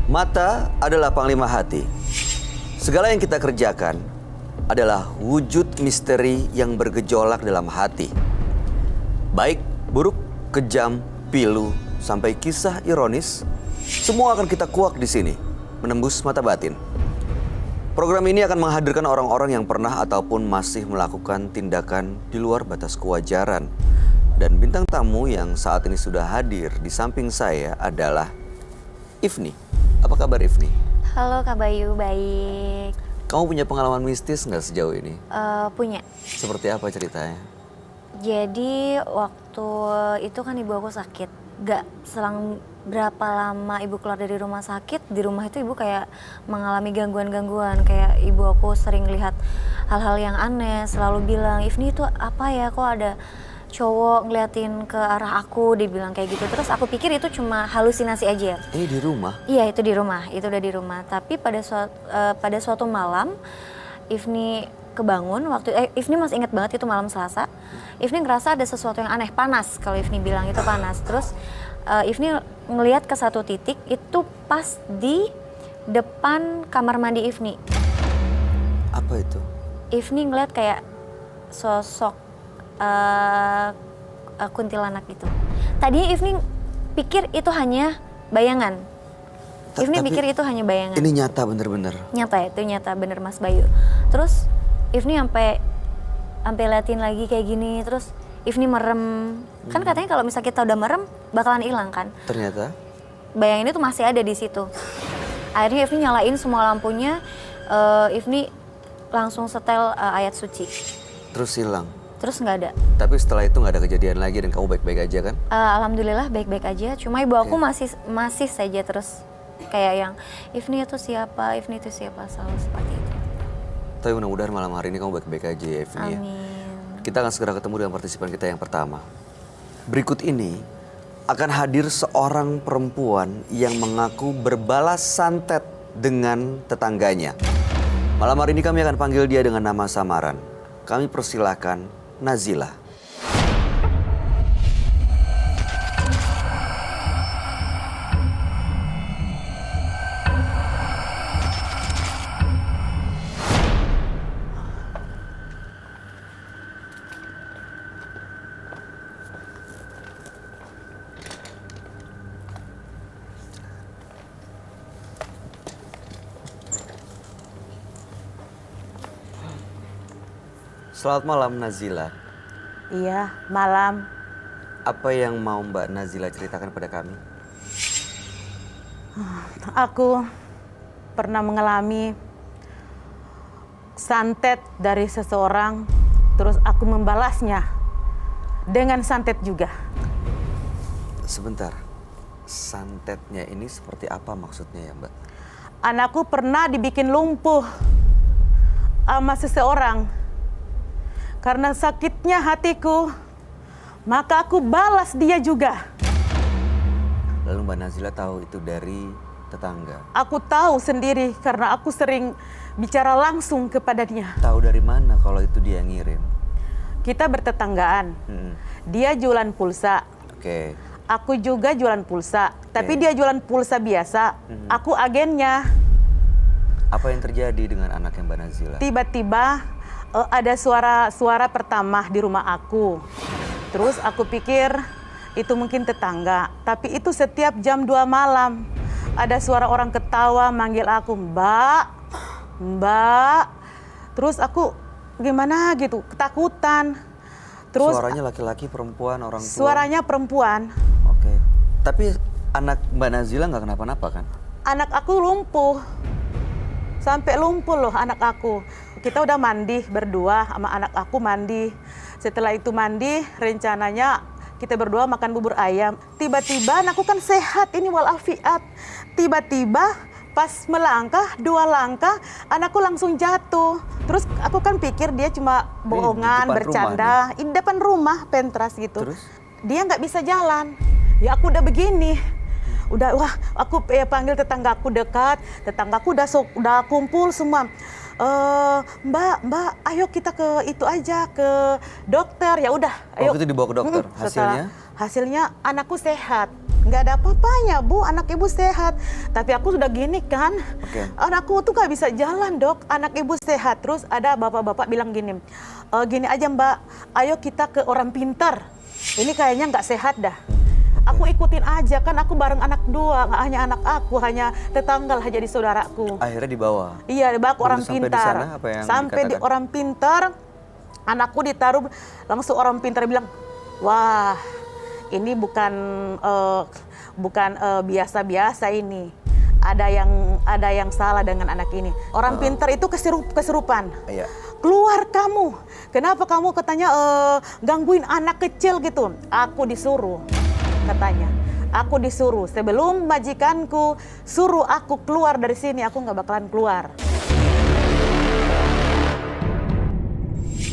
Mata adalah panglima hati. Segala yang kita kerjakan adalah wujud misteri yang bergejolak dalam hati. Baik, buruk, kejam, pilu, sampai kisah ironis, semua akan kita kuak di sini, menembus mata batin. Program ini akan menghadirkan orang-orang yang pernah ataupun masih melakukan tindakan di luar batas kewajaran. Dan bintang tamu yang saat ini sudah hadir di samping saya adalah Ifni. Apa kabar Ifni? Halo Kak Bayu, baik. Kamu punya pengalaman mistis nggak sejauh ini? Punya. Seperti apa ceritanya? Jadi waktu itu kan ibu aku sakit. Gak selang berapa lama ibu keluar dari rumah sakit, di rumah itu ibu kayak mengalami gangguan-gangguan. Kayak ibu aku sering lihat hal-hal yang aneh, selalu bilang, Ifni itu apa ya, kok ada cowok ngeliatin ke arah aku, dibilang kayak gitu. Terus aku pikir itu cuma halusinasi aja. Ini di rumah? Iya, itu di rumah, itu udah di rumah. Tapi pada suatu malam, Ifni kebangun, Ifni masih ingat banget itu malam Selasa. Ifni ngerasa ada sesuatu yang aneh, panas, kalau Ifni bilang itu panas. Terus Ifni ngelihat ke satu titik, itu pas di depan kamar mandi Ifni. Apa itu? Ifni ngeliat kayak sosok kuntilanak gitu. Tadinya Ifni pikir itu hanya bayangan. Ifni pikir itu hanya bayangan. Ini nyata bener-bener? Nyata, itu nyata bener Mas Bayu. Terus Ifni sampai liatin lagi kayak gini, terus Ifni merem. Kan katanya kalau misalnya kita udah merem bakalan hilang kan. Ternyata bayangan itu masih ada di situ. Akhirnya Ifni nyalain semua lampunya, Ifni langsung setel ayat suci. terus hilang? Terus nggak ada. Tapi setelah itu nggak ada kejadian lagi dan kamu baik-baik aja kan? Alhamdulillah baik-baik aja. Cuma ibu aku masih saja terus kayak yang Ifni itu siapa, Ifni itu siapa, selalu seperti itu. Tapi mudah-mudahan malam hari ini kamu baik-baik aja ya Ifni. Amin. Kita akan segera ketemu dengan partisipan kita yang pertama. Berikut ini akan hadir seorang perempuan yang mengaku berbalas santet dengan tetangganya. Malam hari ini kami akan panggil dia dengan nama samaran. Kami persilahkan Nazila. Selamat malam Nazila. Iya, malam. Apa yang mau Mbak Nazila ceritakan pada kami? Aku pernah mengalami santet dari seseorang, terus aku membalasnya dengan santet juga. Sebentar, santetnya ini seperti apa maksudnya ya Mbak? Anakku pernah dibikin lumpuh sama seseorang. Karena sakitnya hatiku, maka aku balas dia juga. Lalu Mbak Nazila tahu itu dari tetangga? Aku tahu sendiri karena aku sering bicara langsung kepadanya. Tahu dari mana kalau itu dia ngirim? Kita bertetanggaan. Dia jualan pulsa. Oke. Aku juga jualan pulsa. Tapi dia jualan pulsa biasa. Aku agennya. Apa yang terjadi dengan anaknya Mbak Nazila? Tiba-tiba ada suara pertama di rumah aku. Terus aku pikir itu mungkin tetangga. Tapi itu setiap jam 2 malam. Ada suara orang ketawa manggil aku, Mbak, Mbak. Terus aku gimana gitu, ketakutan. Terus suaranya laki-laki, perempuan, orang tua? Suaranya perempuan. Oke. Tapi anak Mbak Nazila nggak kenapa-napa kan? Anak aku lumpuh. Sampai lumpuh loh anak aku. Kita udah mandi berdua sama anak aku mandi. Setelah itu mandi, rencananya kita berdua makan bubur ayam. Tiba-tiba anakku kan sehat ini walafiat. Tiba-tiba pas melangkah, 2 langkah, anakku langsung jatuh. Terus aku kan pikir dia cuma bohongan, bercanda. Di depan rumah, pentras gitu. Terus? Dia nggak bisa jalan. Ya aku udah begini. Udah, wah aku panggil tetanggaku dekat. Tetanggaku udah kumpul semua. Mbak, ayo kita ke itu aja, ke dokter. Ya udah, ayo. Waktu itu dibawa ke dokter, hasilnya? Hasilnya anakku sehat. Nggak ada apa-apanya, Bu. Anak ibu sehat. Tapi aku sudah gini kan, anakku tuh nggak bisa jalan, Dok. Anak ibu sehat. Terus ada bapak-bapak bilang gini, gini aja Mbak, ayo kita ke orang pintar. Ini kayaknya nggak sehat dah. Aku ikutin aja, kan aku bareng anak dua, nggak hanya anak aku, hanya tetangga lah jadi saudaraku. Akhirnya dibawa? Iya, dibawa ke orang Sampai pintar. di sana, apa yang sampai di dikatakan? orang pintar, anakku ditaruh, langsung orang pintar bilang, wah ini bukan biasa-biasa ini. Ada yang salah dengan anak ini. Orang pintar itu kesurupan. Iya. Keluar kamu. Kenapa kamu katanya gangguin anak kecil gitu? Aku disuruh, katanya. Aku disuruh. Sebelum majikanku suruh aku keluar dari sini, aku nggak bakalan keluar.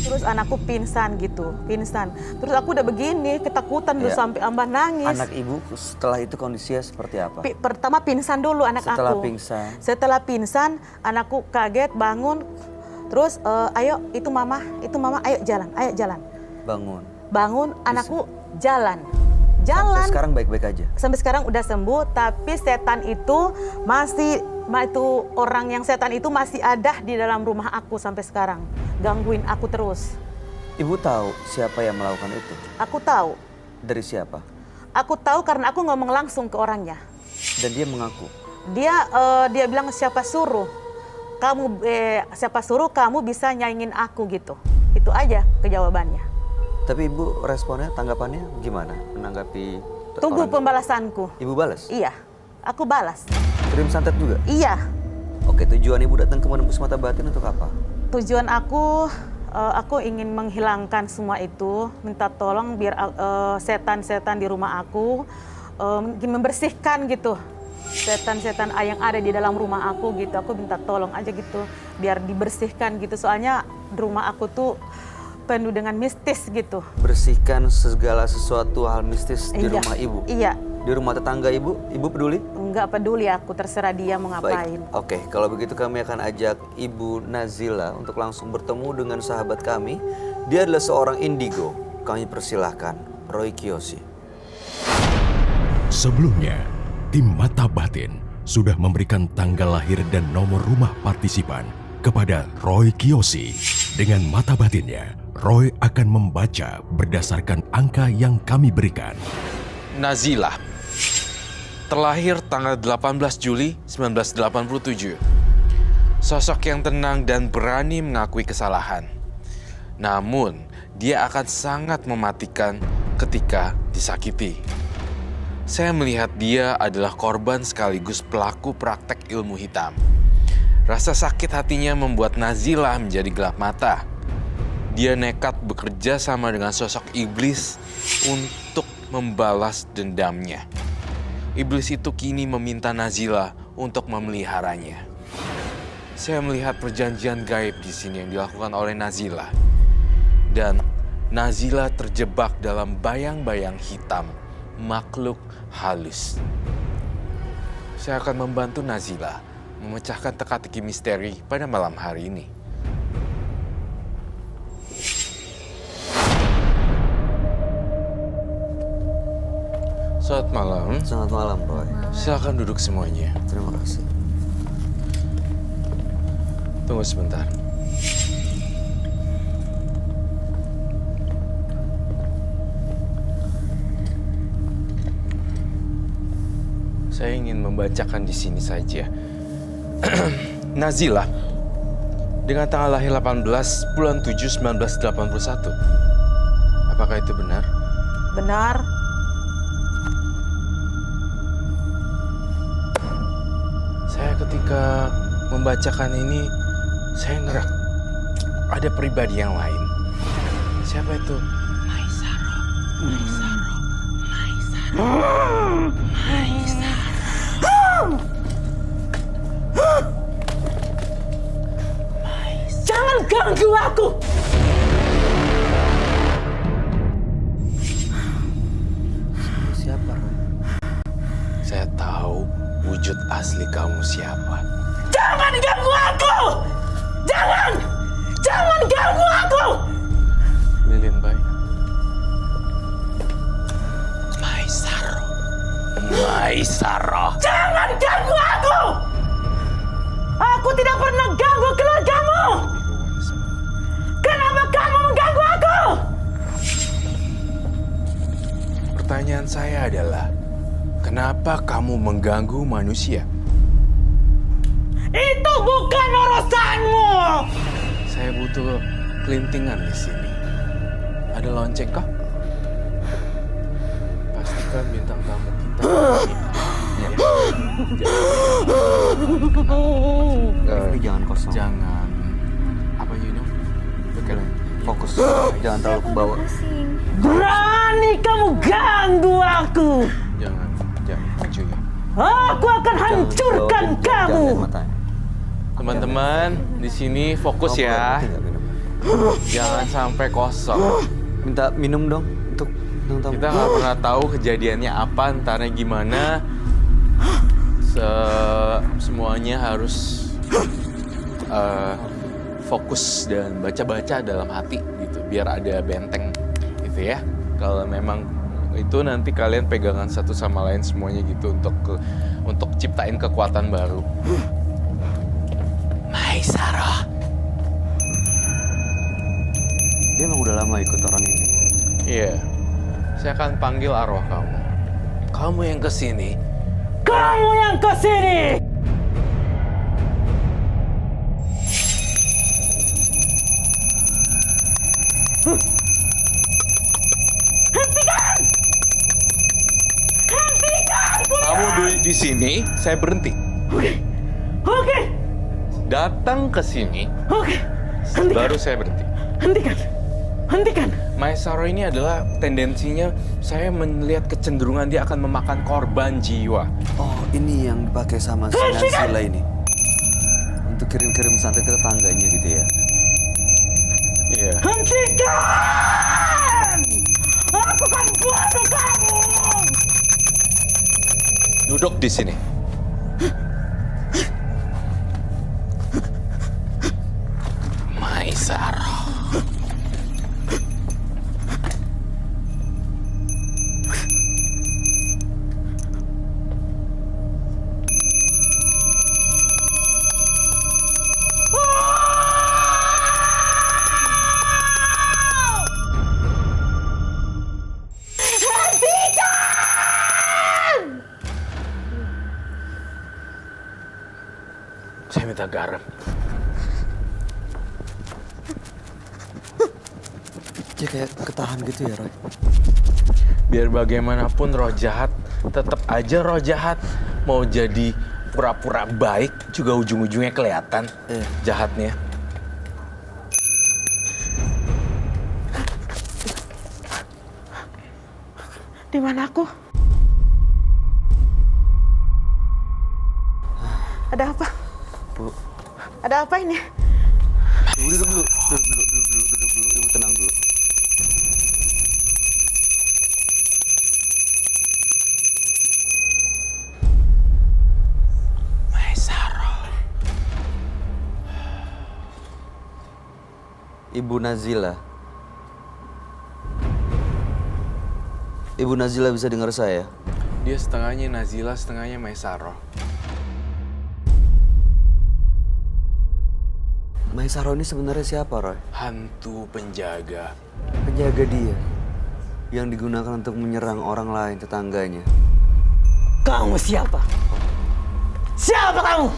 Terus anakku pingsan gitu, pingsan. Terus aku udah begini, ketakutan dulu sampai ambah nangis. Anak ibu setelah itu kondisinya seperti apa? Pertama pingsan dulu anak Setelah aku. pingsan? Setelah pingsan, anakku kaget bangun. Terus ayo itu mama, ayo jalan. Bangun, anakku jalan. Sampai sekarang baik-baik aja? Sampai sekarang udah sembuh, tapi setan itu orang yang setan itu masih ada di dalam rumah aku sampai sekarang. Gangguin aku terus. Ibu tahu siapa yang melakukan itu? Aku tahu. Dari siapa? Aku tahu karena aku ngomong langsung ke orangnya. Dan dia mengaku? Dia bilang siapa suruh kamu bisa nyaingin aku gitu. Itu aja kejawabannya. Tapi ibu responnya, tanggapannya gimana menanggapi? Tunggu orang? pembalasanku. Ibu balas? Iya, aku balas. Kirim santet juga? Iya. Oke, tujuan ibu datang ke Menembus Mata Batin untuk apa? Tujuan aku ingin menghilangkan semua itu, minta tolong biar setan-setan di rumah aku membersihkan gitu. Setan-setan yang ada di dalam rumah aku gitu, aku minta tolong aja gitu, biar dibersihkan gitu. Soalnya di rumah aku tuh penuh dengan mistis gitu. Bersihkan segala sesuatu hal mistis di Iya. rumah ibu? Iya. Di rumah tetangga ibu peduli? Enggak peduli aku, terserah dia mau ngapain. Baik, oke. Kalau begitu kami akan ajak Ibu Nazila untuk langsung bertemu dengan sahabat kami. Dia adalah seorang indigo. Kami persilahkan Roy Kiyoshi. Sebelumnya, tim Mata Batin sudah memberikan tanggal lahir dan nomor rumah partisipan kepada Roy Kiyoshi. Dengan mata batinnya, Roy akan membaca berdasarkan angka yang kami berikan. Nazila, terlahir tanggal 18 Juli 1987. Sosok yang tenang dan berani mengakui kesalahan. Namun, dia akan sangat mematikan ketika disakiti. Saya melihat dia adalah korban sekaligus pelaku praktek ilmu hitam. Rasa sakit hatinya membuat Nazila menjadi gelap mata. Dia nekat bekerja sama dengan sosok iblis untuk membalas dendamnya. Iblis itu kini meminta Nazila untuk memeliharanya. Saya melihat perjanjian gaib di sini yang dilakukan oleh Nazila. Dan Nazila terjebak dalam bayang-bayang hitam, makhluk halus. Saya akan membantu Nazila memecahkan teka-teki misteri pada malam hari ini. Selamat malam. Selamat malam, Roy. Silakan duduk semuanya. Terima kasih. Tunggu sebentar. Saya ingin membacakan di sini saja. Nazila, dengan tanggal lahir 18 bulan 7 1981. Apakah itu benar? Benar. Saya ketika membacakan ini, saya ngerak ada pribadi yang lain. Siapa itu? Jangan ganggu aku. Siapa, Roy? Saya tahu wujud asli kamu siapa. Jangan ganggu aku. Jangan ganggu aku. Lilin Bay. Maisaro. saya adalah, kenapa kamu mengganggu manusia? Itu bukan urusanmu. Saya butuh kelintingan di sini. Ada lonceng kah? Pastikan bintang tamu kita. Ya. Ini jangan kosong. Jangan apa Fokus. Jangan terlalu ke bawah. Pusing. Berani kamu ganggu aku. Jangan maju ya. Aku akan hancurkan kamu. Jangan lihat matanya. Teman-teman, di sini fokus ya. Jangan sampai kosong. Minta minum dong untuk bintang tamu. Kita nggak pernah tahu kejadiannya apa, entarnya gimana. Semuanya harus fokus dan baca-baca dalam hati gitu, biar ada benteng gitu ya. Kalau memang itu nanti kalian pegangan satu sama lain semuanya gitu untuk ciptain kekuatan baru. Maisaro. Dia emang udah lama ikut orang ini. Iya. Saya akan panggil arwah kamu. Kamu yang kesini. Kamu yang kesini. Hentikan! Hentikan! Kamu di sini, saya berhenti. Oke. Datang ke sini, Oke. Hentikan. baru saya berhenti. Hentikan. Hentikan. Maesaro ini adalah tendensinya saya melihat kecenderungan dia akan memakan korban jiwa. Oh, ini yang dipakai sama si Nazila ini. Untuk kirim-kirim santet ke tetangganya gitu ya. Iya. Hentikan! Aku akan bunuh kamu! Duduk di sini. Maesaro. Saya minta garam. Dia kayak ketahan gitu ya, Roy. Biar bagaimanapun roh jahat, tetap aja roh jahat. Mau jadi pura-pura baik juga ujung-ujungnya kelihatan jahatnya. Di mana aku? Ada apa? Bu, Ada apa ini? duduk dulu. Ibu tenang dulu. Maesaro. Ibu Nazila. Ibu Nazila bisa dengar saya? Dia setengahnya Nazila, setengahnya Maesaro. Maesaro ini sebenarnya siapa, Roy? Hantu penjaga. Penjaga dia yang digunakan untuk menyerang orang lain tetangganya. Kamu siapa? Siapa kamu?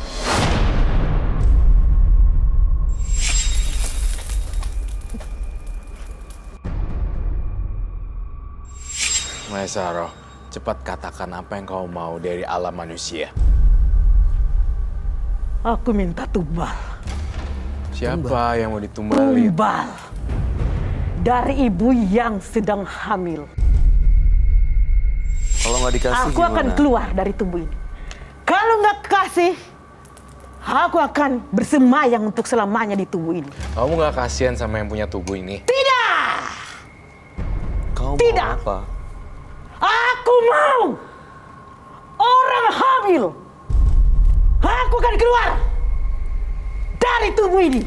Maesaro, cepat katakan apa yang kau mau dari alam manusia. Aku minta tumbal. Siapa yang mau ditumbalin? Tumbal. Dari ibu yang sedang hamil. Kalau nggak dikasih Aku gimana? akan keluar dari tubuh ini. Kalau nggak kasih, aku akan bersemayam untuk selamanya di tubuh ini. Kamu nggak kasihan sama yang punya tubuh ini? Tidak! Kau mau Tidak. apa? Aku mau orang hamil. Aku akan keluar dari tubuh ini.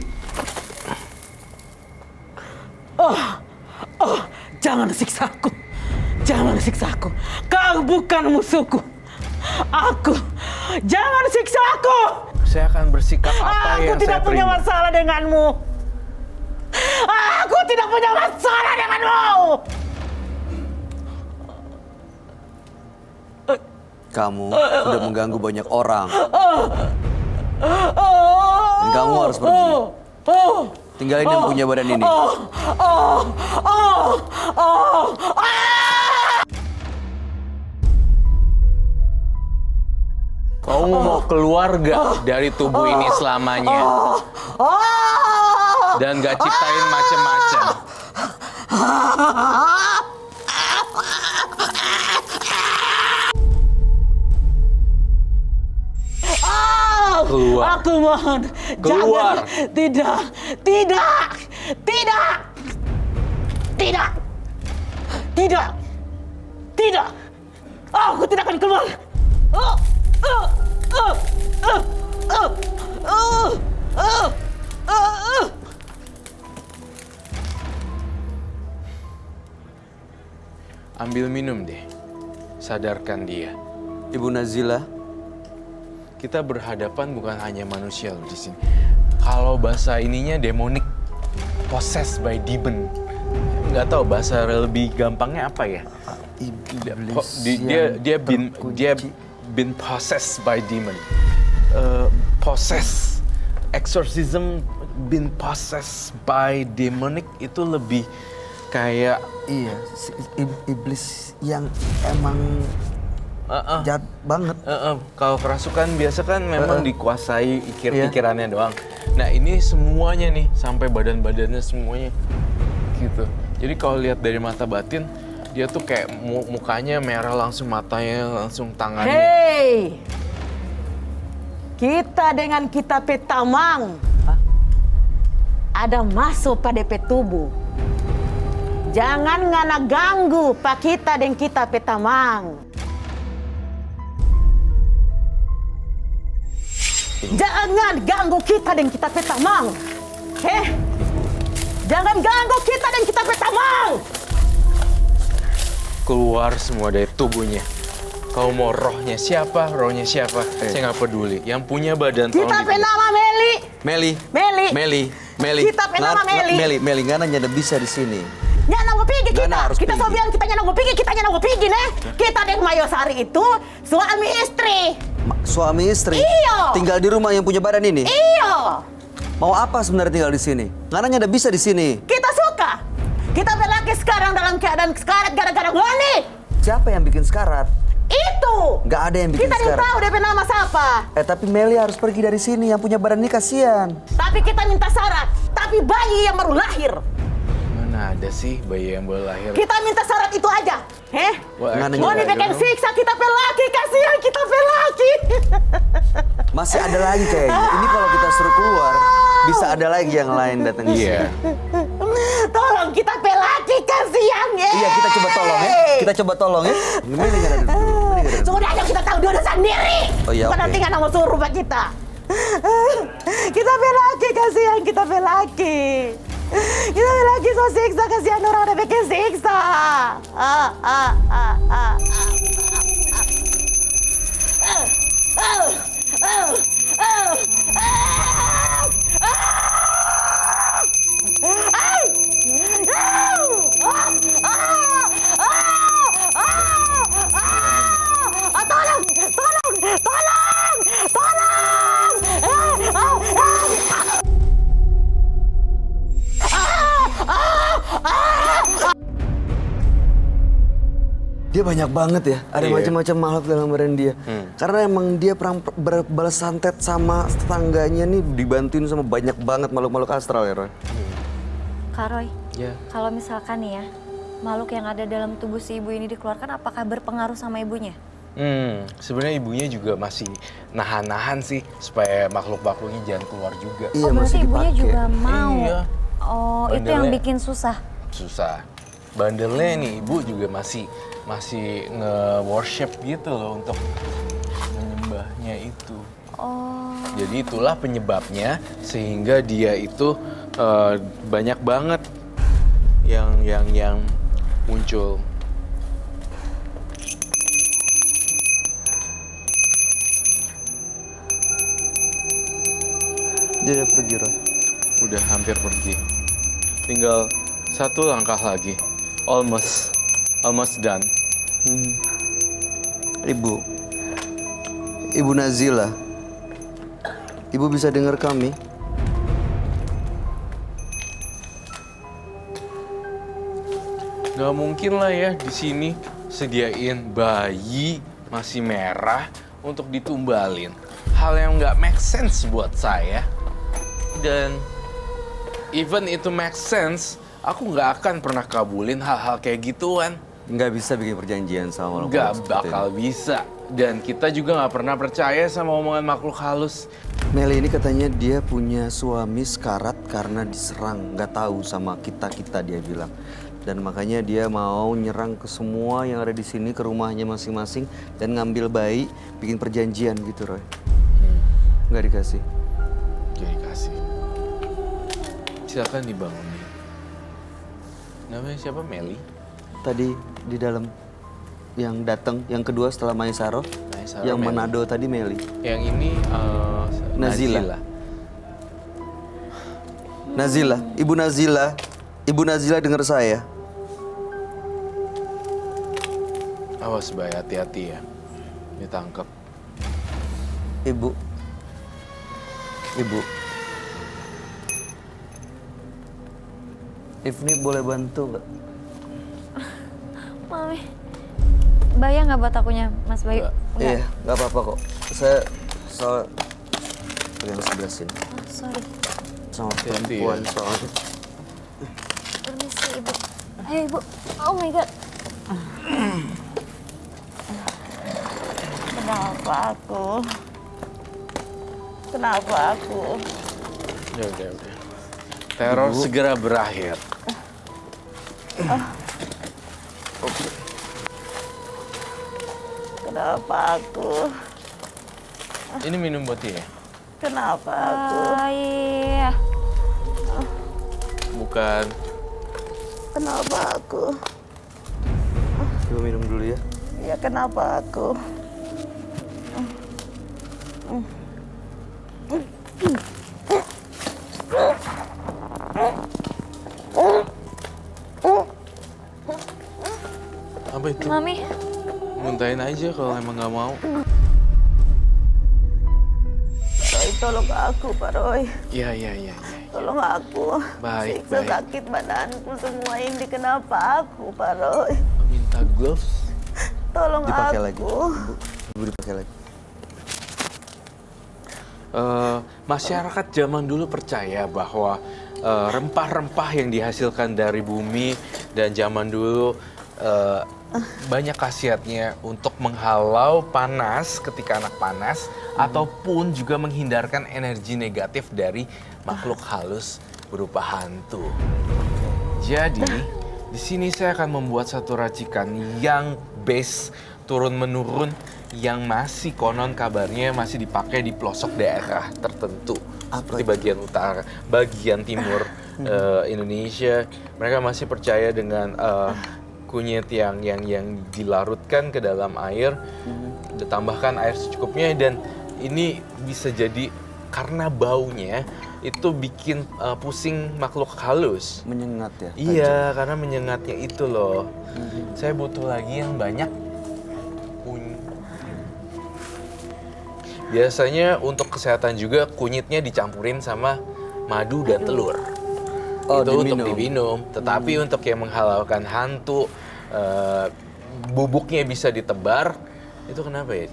Jangan siksa aku. Jangan siksa aku. Kau bukan musuhku. Jangan siksa aku. Saya akan bersikap apa Aku yang tidak saya punya terima. masalah denganmu. Aku tidak punya masalah denganmu. Kamu sudah mengganggu banyak orang. Dan kamu harus pergi. Tinggalin yang punya badan ini. Kamu mau keluar gak dari tubuh ini selamanya? Dan gak ciptain macem-macem. Keluar. Aku mohon. Keluar. Jangan. Tidak. Tidak. Tidak. Tidak. Tidak. Tidak. Aku tidak akan keluar. Ambil minum deh. Sadarkan dia. Ibu Nazila, Kita berhadapan bukan hanya manusia loh di sini. Kalau bahasa ininya demonic, possessed by demon. Nggak tahu bahasa lebih gampangnya apa ya? Dia been possessed by demon. Possess, exorcism, been possessed by demonic itu lebih kayak iya, iblis yang emang jahat banget. Kalau kerasukan biasa kan memang dikuasai pikirannya doang. Nah ini semuanya nih, sampai badan-badannya semuanya gitu. Jadi kalau lihat dari mata batin, dia tuh kayak mukanya merah langsung, matanya langsung, tangannya. Hei, kita dengan kita petamang ada masuk pada tubuh. Jangan ngana ganggu pak kita dan kita petamang. Jangan ganggu kita dan kita petamang. Jangan ganggu kita dan kita petamang. Keluar semua dari tubuhnya. Kau mau rohnya siapa, saya nggak peduli. Yang punya badan tolong Kita penama Meli. Meli. Kita penama Meli. Meli, nggak nanya bisa di sini. Nyana mau pergi kita. Ngana harus Kita pergi. sobian kita nyana mau pergi nih. Kita dengan Mayosari itu suami istri. Suami istri? Iya. Tinggal di rumah yang punya badan ini? Iyo. Mau apa sebenarnya tinggal di sini? Nggak nanya bisa di sini. Kita suka. Kita lelaki sekarang dalam keadaan sekarat gara-gara Ngoni. Siapa yang bikin sekarat? Itu. Nggak ada yang bikin Kita sekarat. tidak tahu DP nama siapa. Tapi Meli harus pergi dari sini. Yang punya badan ini kasihan. Tapi kita minta syarat. Tapi bayi yang baru lahir. Mana ada sih bayi yang baru lahir? Kita minta syarat itu aja. Well, Ngana actually, Ngoni I don't bikin know. siksa kita pelaki. Kasihan kita pelaki. Masih ada lagi kayaknya. Ini kalau kita suruh keluar, bisa ada lagi yang lain datang di sini. Iya. Tolong kita pelaki. Kasihan ya. Iya, kita coba tolong ya. Kita coba tolong ya. Meli nggak ada dulu. Meli nggak ada dulu. Sudah aja kita tahu dia udah sendiri. Oh iya, Bukan oke. nanti nggak mau suruh pak kita. Kita pelaki kasihan kita pelaki. Kita pelaki so siksa kasihan orang udah bikin siksa. Dia banyak banget ya. Ada Iya. macam-macam makhluk dalam badan dia. Karena emang dia perang berbalas santet sama tetangganya nih, dibantuin sama banyak banget makhluk-makhluk astral ya, Roy. Kak Roy, Ya. kalau misalkan nih ya, makhluk yang ada dalam tubuh si ibu ini dikeluarkan, apakah berpengaruh sama ibunya? Sebenarnya ibunya juga masih nahan-nahan sih supaya makhluk-makhluknya jangan keluar juga. Iya, Oh, berarti masih ibunya dipakai. juga mau. Iya. Oh, itu yang Bandelnya. bikin susah. Susah. Bandelnya nih ibu juga masih nge-worship gitu loh untuk menyembahnya itu. Oh, Jadi itulah penyebabnya sehingga dia itu banyak banget yang muncul. Dia udah pergi, Roy. Udah hampir pergi. Tinggal satu langkah lagi. Almost done. Ibu, Ibu Nazila. Ibu bisa dengar kami? Gak mungkin lah ya di sini sediain bayi masih merah untuk ditumbalin. Hal yang nggak make sense buat saya. Dan even itu make sense, aku nggak akan pernah kabulin hal-hal kayak gituan. Nggak bisa bikin perjanjian sama makhluk Nggak halus seperti bakal ini. bisa. Dan kita juga nggak pernah percaya sama omongan makhluk halus. Meli ini katanya dia punya suami sekarat karena diserang. Nggak tahu sama kita-kita dia bilang. Dan makanya dia mau nyerang ke semua yang ada di sini, ke rumahnya masing-masing. Dan ngambil bayi, bikin perjanjian gitu, Roy. Nggak dikasih. Jadi kasih. Silakan dibangunin. Namanya siapa? Meli? Tadi di dalam yang datang, yang kedua setelah Maesaro, Maesaro, yang Meli. Manado tadi Meli. Yang ini Nazila. Nazila, Ibu Nazila. Ibu Nazila dengar saya. Awas Bay, hati-hati ya. Ditangkap. Ibu. Ibu. Ifni boleh bantu nggak? Mami. Bayang nggak buat akunya, Mas Bayu? Nggak? Iya, nggak apa-apa kok. Saya soal pegang sebelah sini. Oh, sorry. Sama Hati-hati perempuan ya. soalnya. Permisi, Ibu. Ayo, Ibu. Oh my God. Kenapa aku? Kenapa aku? Udah. Teror segera berakhir. Kenapa aku? Ini minum buat dia. Kenapa aku? Iya. Bukan. Kenapa aku? Ibu minum dulu ya. Ya kenapa aku? Apa itu? Mami. Muntahin aja kalau emang nggak mau. Roy, tolong aku, Pak Roy. Iya. Tolong aku. Baik, Siksa baik. sakit badanku semua ini. Kenapa aku, Pak Roy? Minta gloves. Tolong Dipakai aku. lagi. Ibu dipakai lagi. Masyarakat zaman dulu percaya bahwa rempah-rempah yang dihasilkan dari bumi dan zaman dulu banyak khasiatnya untuk menghalau panas ketika anak panas ataupun juga menghindarkan energi negatif dari makhluk halus berupa hantu. Jadi, di sini saya akan membuat satu racikan yang base turun-menurun yang masih konon kabarnya masih dipakai di pelosok daerah tertentu. Seperti bagian utara, bagian timur Indonesia. Mereka masih percaya dengan kunyit yang dilarutkan ke dalam air, ditambahkan air secukupnya, dan ini bisa jadi karena baunya itu bikin pusing makhluk halus. Menyengat ya. Iya, karena menyengatnya itu loh. Saya butuh lagi yang banyak. Biasanya untuk kesehatan juga kunyitnya dicampurin sama madu dan telur. Oh, Itu diminum. untuk diminum. Tetapi untuk yang menghalalkan hantu, bubuknya bisa ditebar. Itu kenapa ya?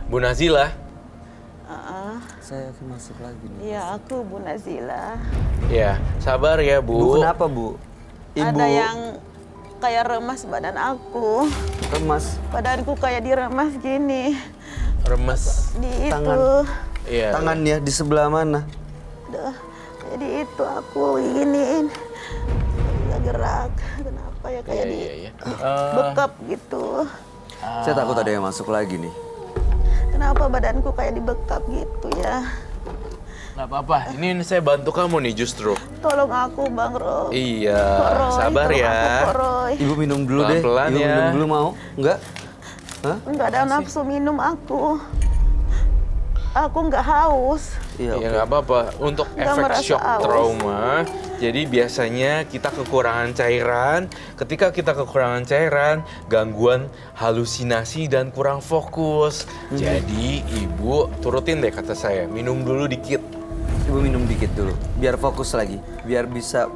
Bu Nazila? Saya akan masuk lagi nih. Iya, aku Bu Nazila. Ya, sabar ya Bu. Bu, kenapa Bu? Ibu Ada yang kayak remas badan aku. remas. Badanku kayak diremas gini. Remes. Di itu. Tangan. Iya. Tangannya di sebelah mana? Duh, jadi itu aku giniin. Nggak gerak. Kenapa ya kayak di Iya. bekap gitu. Saya takut ada yang masuk lagi nih. Kenapa badanku kayak dibekap gitu ya? Nggak apa-apa. Ini saya bantu kamu nih justru. Tolong aku, Bang Roy. Iya. Kok Roy, Sabar tolong ya. aku, Kok Roy. Ibu minum dulu deh. Pelan-pelan Ibu ya. minum dulu mau? Enggak? Hah? Nggak ada nafsu minum aku. Aku nggak haus. Iya, Ya oke. nggak apa-apa. Untuk Nggak efek merasa shock haus. trauma, jadi biasanya kita kekurangan cairan. Ketika kita kekurangan cairan, gangguan halusinasi dan kurang fokus. Jadi ibu turutin deh kata saya, minum dulu dikit. Ibu minum dikit dulu, biar fokus lagi, biar bisa,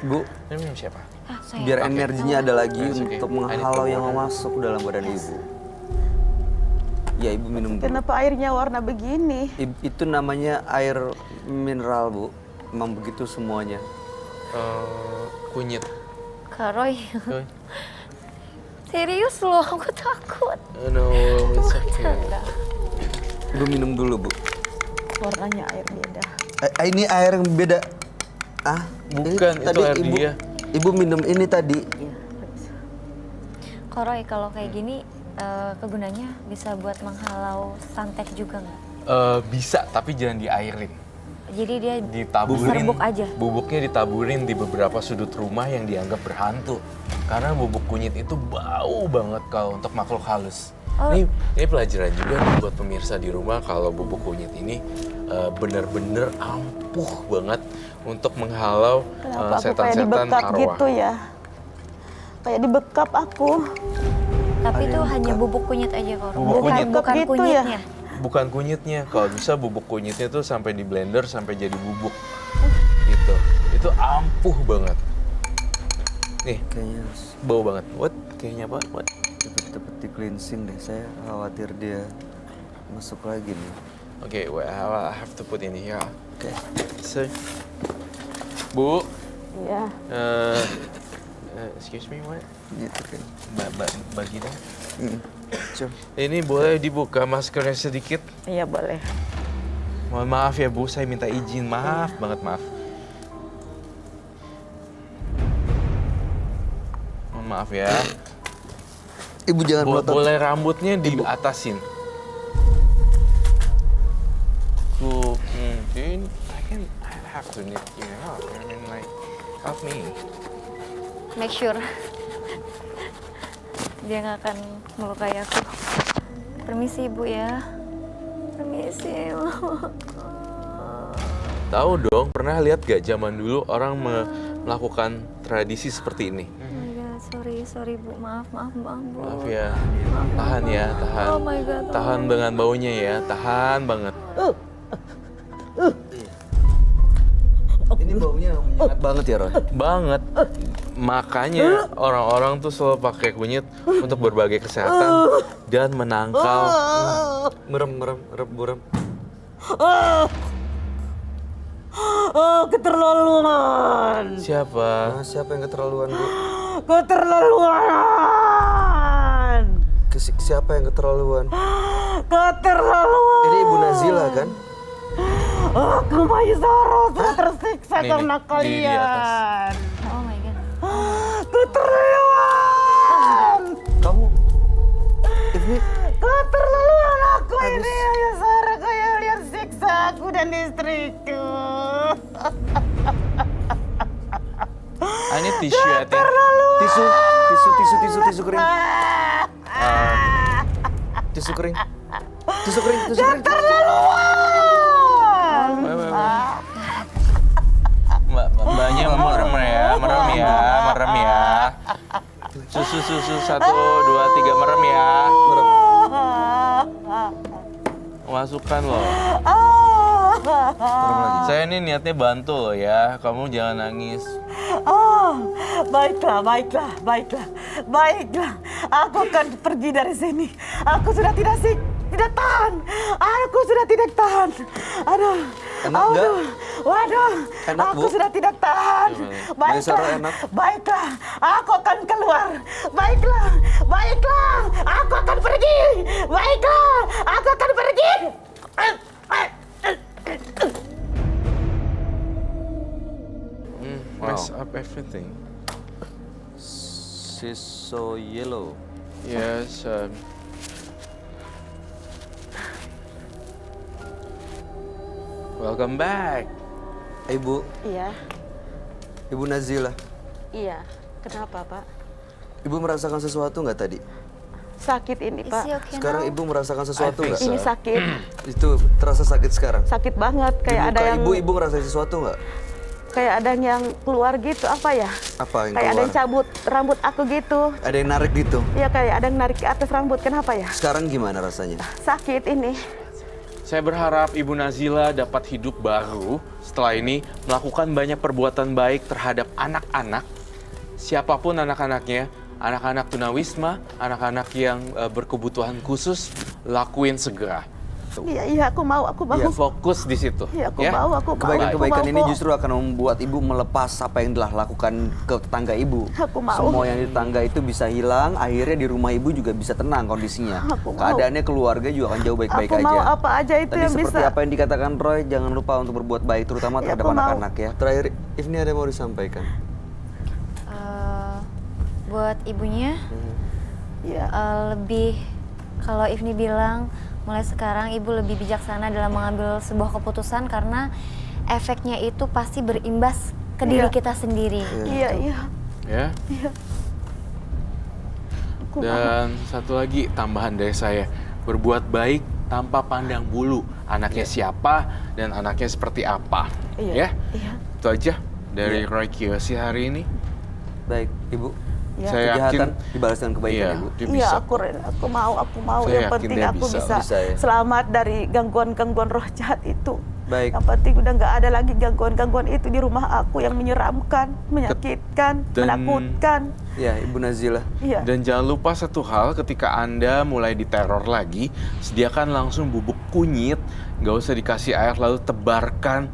Bu, Ini minum siapa? Ah, saya. biar energinya ada lagi It's okay. untuk I need menghalau to yang water. mau masuk dalam badan ibu. Ya, ibu minum dulu. Kenapa airnya warna begini? Itu namanya air mineral, Bu. Memang begitu semuanya. Kunyit. Kak Roy, Roy. serius loh, aku takut. No, it's okay. Ibu minum dulu, Bu. Warnanya air beda. Ini air yang beda. Ah, Bukan, itu air ibu, dia. Ibu minum ini tadi. Kak Roy, kalau kayak gini kegunanya bisa buat menghalau santet juga nggak? Bisa, tapi jangan diairin. Jadi dia Ditaburin. serbuk aja. Bubuknya ditaburin di beberapa sudut rumah yang dianggap berhantu. Karena bubuk kunyit itu bau banget kalau untuk makhluk halus. Oh. Ini pelajaran juga nih buat pemirsa di rumah kalau bubuk kunyit ini benar-benar ampuh banget untuk menghalau Kenapa aku kayak setan-setan dibekap arwah. gitu ya? Kayak dibekap aku. Tapi itu hanya bubuk kunyit aja kok. Bubuk kunyit. Bukan Gitu ya? kunyitnya. Bukan kunyitnya, kalau bisa bubuk kunyitnya tuh sampai di blender sampai jadi bubuk. Gitu. Itu ampuh banget. Nih, Kayaknya bau banget. What? Kayaknya apa? What? cepet-cepet di cleansing deh. Saya khawatir dia masuk lagi nih. Oke, well, I have to put in here. Oke. So, Bu, Iya. excuse me, what? Gitu kan. Bagi dong. Sure. Ini boleh dibuka maskernya sedikit? Iya boleh. Mohon maaf ya Bu, saya minta izin. Maaf banget, maaf. Mohon maaf ya. Ibu jangan melotot. Boleh rambutnya diatasin. Dude, I have to need your help. I mean, like, help me. Make sure dia nggak akan melukai aku. Permisi Ibu ya. Permisi. Tahu dong, pernah lihat gak zaman dulu orang melakukan tradisi seperti ini? Oh my God, sorry Bu, maaf Bu. Maaf ya, tahan ya, tahan. Oh my God. Tahan dengan baunya ya, tahan banget. Ini baunya menyengat banget ya, Roy. Banget. Makanya orang-orang tuh selalu pakai kunyit untuk berbagai kesehatan dan menangkal. Merem. Keterlaluan. Siapa? Siapa yang keterlaluan, Bu? Keterlaluan. Siapa yang keterlaluan? Keterlaluan. Ini Ibu Nazila kan? Aku Maisara sudah tersiksa Nih, karena di kalian. Oh my God. Keterlaluan. Kamu ini Keterlaluan aku ini Maisara, kalian siksa aku dan istriku. I need tissue, I think. tisu kering. Tisu kering. Wait. Mbaknya merem ya. Susu 1, 2, 3 merem ya. Masukkan loh. Saya ini niatnya bantu loh ya. Kamu jangan nangis. Baiklah. Aku akan pergi dari sini. Aku sudah tidak tahan. Aku sudah tidak tahan. Aduh. Enak nggak? Waduh. Enak, Aku Bu? sudah tidak tahan. Maisara, enak? Baiklah. Aku akan keluar. Baiklah. Aku akan pergi. Baiklah. Aku akan pergi. Mess up everything. She's so yellow. Yes. Welcome back. Ibu Nazila. Iya. Kenapa, Pak? Ibu merasakan sesuatu nggak tadi? Sakit ini, Is Pak. he okay Sekarang now? ibu merasakan sesuatu I think nggak? so. Ini sakit. Itu terasa sakit sekarang? Sakit banget. Di Kayak ada muka yang ibu ngerasain sesuatu nggak? kayak ada yang keluar gitu. Apa ya? Apa yang Kayak ada keluar? yang cabut rambut aku gitu. Ada yang narik gitu? Iya, kayak ada yang narik ke atas rambut. Kenapa ya? Sekarang gimana rasanya? Sakit ini. Saya berharap Ibu Nazila dapat hidup baru setelah ini melakukan banyak perbuatan baik terhadap anak-anak, siapapun anak-anaknya, anak-anak tunawisma, anak-anak yang berkebutuhan khusus, lakuin segera. Tuh. Iya, aku mau. Ya, fokus di situ. Iya, aku ya. mau, aku mau. Kebaikan-kebaikan Aku ini mau kok. justru akan membuat ibu melepas apa yang telah lakukan ke tetangga ibu. Aku mau. Semua yang di tetangga itu bisa hilang, akhirnya di rumah ibu juga bisa tenang kondisinya. Aku mau. Keadaannya keluarga juga akan jauh baik-baik Aku aja. mau apa aja itu Tadi yang seperti bisa. apa yang dikatakan Roy, jangan lupa untuk berbuat baik, terutama Ya, terhadap aku mau. anak-anak ya. Terakhir, Ifni ada yang mau disampaikan? Buat ibunya, Iya. lebih kalau Ifni bilang mulai sekarang ibu lebih bijaksana dalam mengambil sebuah keputusan karena efeknya itu pasti berimbas ke diri Iya. kita sendiri. Iya, iya. Ya. Iya. Aku mau. Dan satu lagi tambahan dari saya, berbuat baik tanpa pandang bulu. Anaknya siapa dan anaknya seperti apa. Iya. Ya. Iya. Itu aja dari Roy Kiyoshi hari ini. Baik, ibu. Ya. Saya Kejahatan yakin dibalas dengan kebaikan iya, ibu. dia Iya, bisa. aku mau. Saya Yang yakin penting dia aku bisa. Bisa ya. selamat dari gangguan-gangguan roh jahat itu. Baik. Yang penting udah nggak ada lagi gangguan-gangguan itu di rumah aku yang menyeramkan, menyakitkan, Dan- menakutkan. Ya, Ibu Nazila. Iya. Dan jangan lupa satu hal, ketika Anda mulai diteror lagi, sediakan langsung bubuk kunyit, nggak usah dikasih air, lalu tebarkan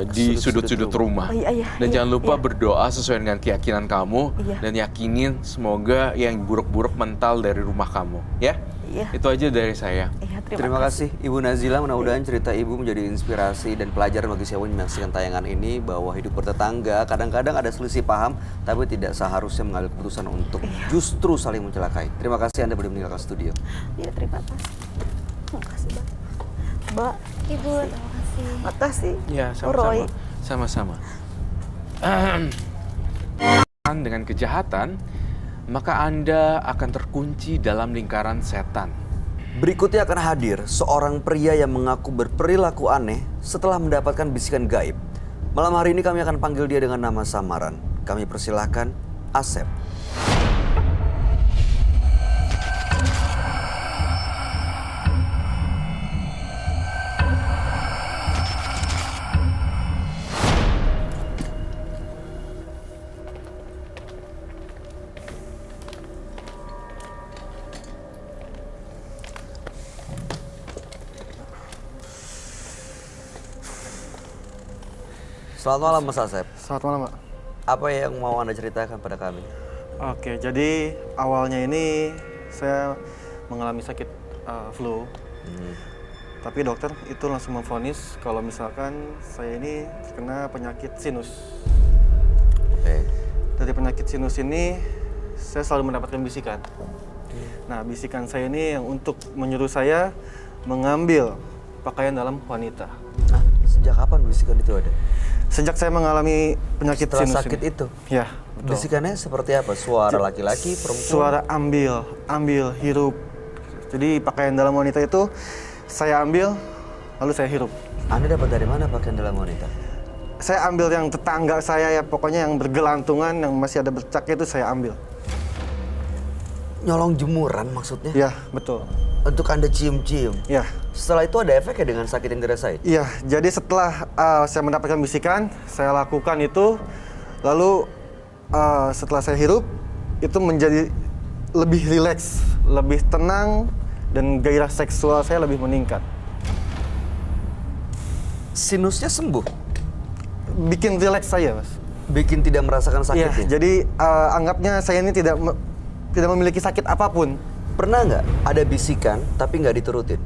di Sudut-sudut sudut-sudut rumah. Oh, iya, Dan iya, jangan lupa iya. berdoa sesuai dengan keyakinan kamu, Iya. dan yakinin semoga yang buruk-buruk mental dari rumah kamu. Ya? Iya. Itu aja dari saya. Iya, Terima kasih Ibu Nazila, mudah-mudahan cerita Ibu menjadi inspirasi dan pelajaran bagi siapa yang menyaksikan tayangan ini bahwa hidup bertetangga kadang-kadang ada selisih paham tapi tidak seharusnya mengambil keputusan untuk justru saling mencelakai. Terima kasih Anda boleh meninggalkan studio. Iya, terima kasih. Terima kasih, Mbak. Mbak, Ibu, terima kasih. makasih. Ya, Roy. sama-sama. Dengan kejahatan, maka Anda akan terkunci dalam lingkaran setan. Berikutnya akan hadir seorang pria yang mengaku berperilaku aneh setelah mendapatkan bisikan gaib. Malam hari ini kami akan panggil dia dengan nama samaran. Kami persilahkan Asep. Selamat malam Mas Asep. Selamat malam, Pak. Apa yang mau Anda ceritakan pada kami? Oke, jadi awalnya ini saya mengalami sakit flu. Tapi dokter itu langsung memvonis kalau misalkan saya ini terkena penyakit sinus. Oke. Dari penyakit sinus ini, saya selalu mendapatkan bisikan. Nah, bisikan saya ini yang untuk menyuruh saya mengambil pakaian dalam wanita. Nah, sejak kapan bisikan itu ada? Sejak saya mengalami penyakit Setelah sinus sakit ini. itu? Ya, betul. Bisikannya seperti apa? Suara laki-laki, perempuan? Suara ambil, hirup. Jadi pakaian dalam wanita itu saya ambil, lalu saya hirup. Anda dapat dari mana pakaian dalam wanita? Saya ambil yang tetangga saya ya, pokoknya yang bergelantungan, yang masih ada bercaknya itu saya ambil. Nyolong jemuran maksudnya? Ya, betul. Untuk Anda cium-cium? Ya, Setelah itu ada efeknya dengan sakit yang dirasain? iya. Jadi setelah saya mendapatkan bisikan, saya lakukan itu, lalu setelah saya hirup, itu menjadi lebih rileks, lebih tenang, dan gairah seksual saya lebih meningkat. Sinusnya sembuh? Bikin rileks saya, Mas. Bikin tidak merasakan Iya, sakitnya? jadi anggapnya saya ini tidak memiliki sakit apapun. Pernah nggak ada bisikan tapi nggak diturutin?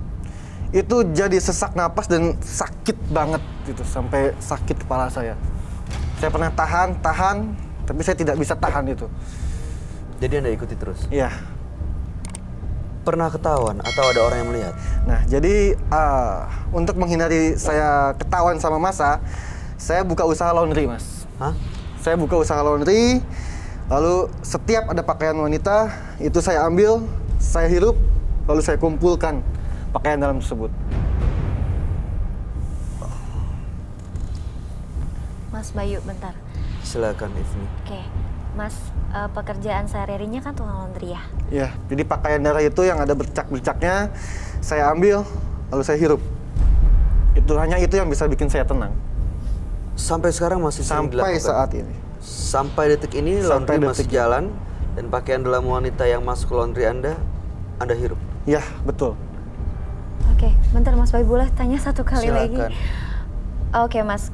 Itu jadi sesak napas dan sakit banget gitu, sampai sakit kepala saya. Saya pernah tahan, tapi saya tidak bisa tahan itu. Jadi Anda ikuti terus? Iya. Pernah ketahuan atau ada orang yang melihat? Nah, jadi untuk menghindari saya ketahuan sama masa, saya buka usaha laundry, Mas. Hah? Saya buka usaha laundry, lalu setiap ada pakaian wanita, itu saya ambil, saya hirup, lalu saya kumpulkan pakaian dalam tersebut. Mas Bayu, bentar. Silakan Ifni. Oke, Mas, pekerjaan sehari-harinya kan tukang laundry ya? Ya, jadi pakaian darah itu yang ada bercak-bercaknya saya ambil, lalu saya hirup. Hanya itu yang bisa bikin saya tenang. Sampai sekarang masih sering Sampai dilakukan? saat ini. Sampai detik ini Sampai laundry masih detik ini. jalan dan pakaian dalam wanita yang masuk ke laundry Anda hirup? Ya, betul. Oke, bentar Mas Bayu, boleh tanya satu kali lagi? Silakan. Oke Mas,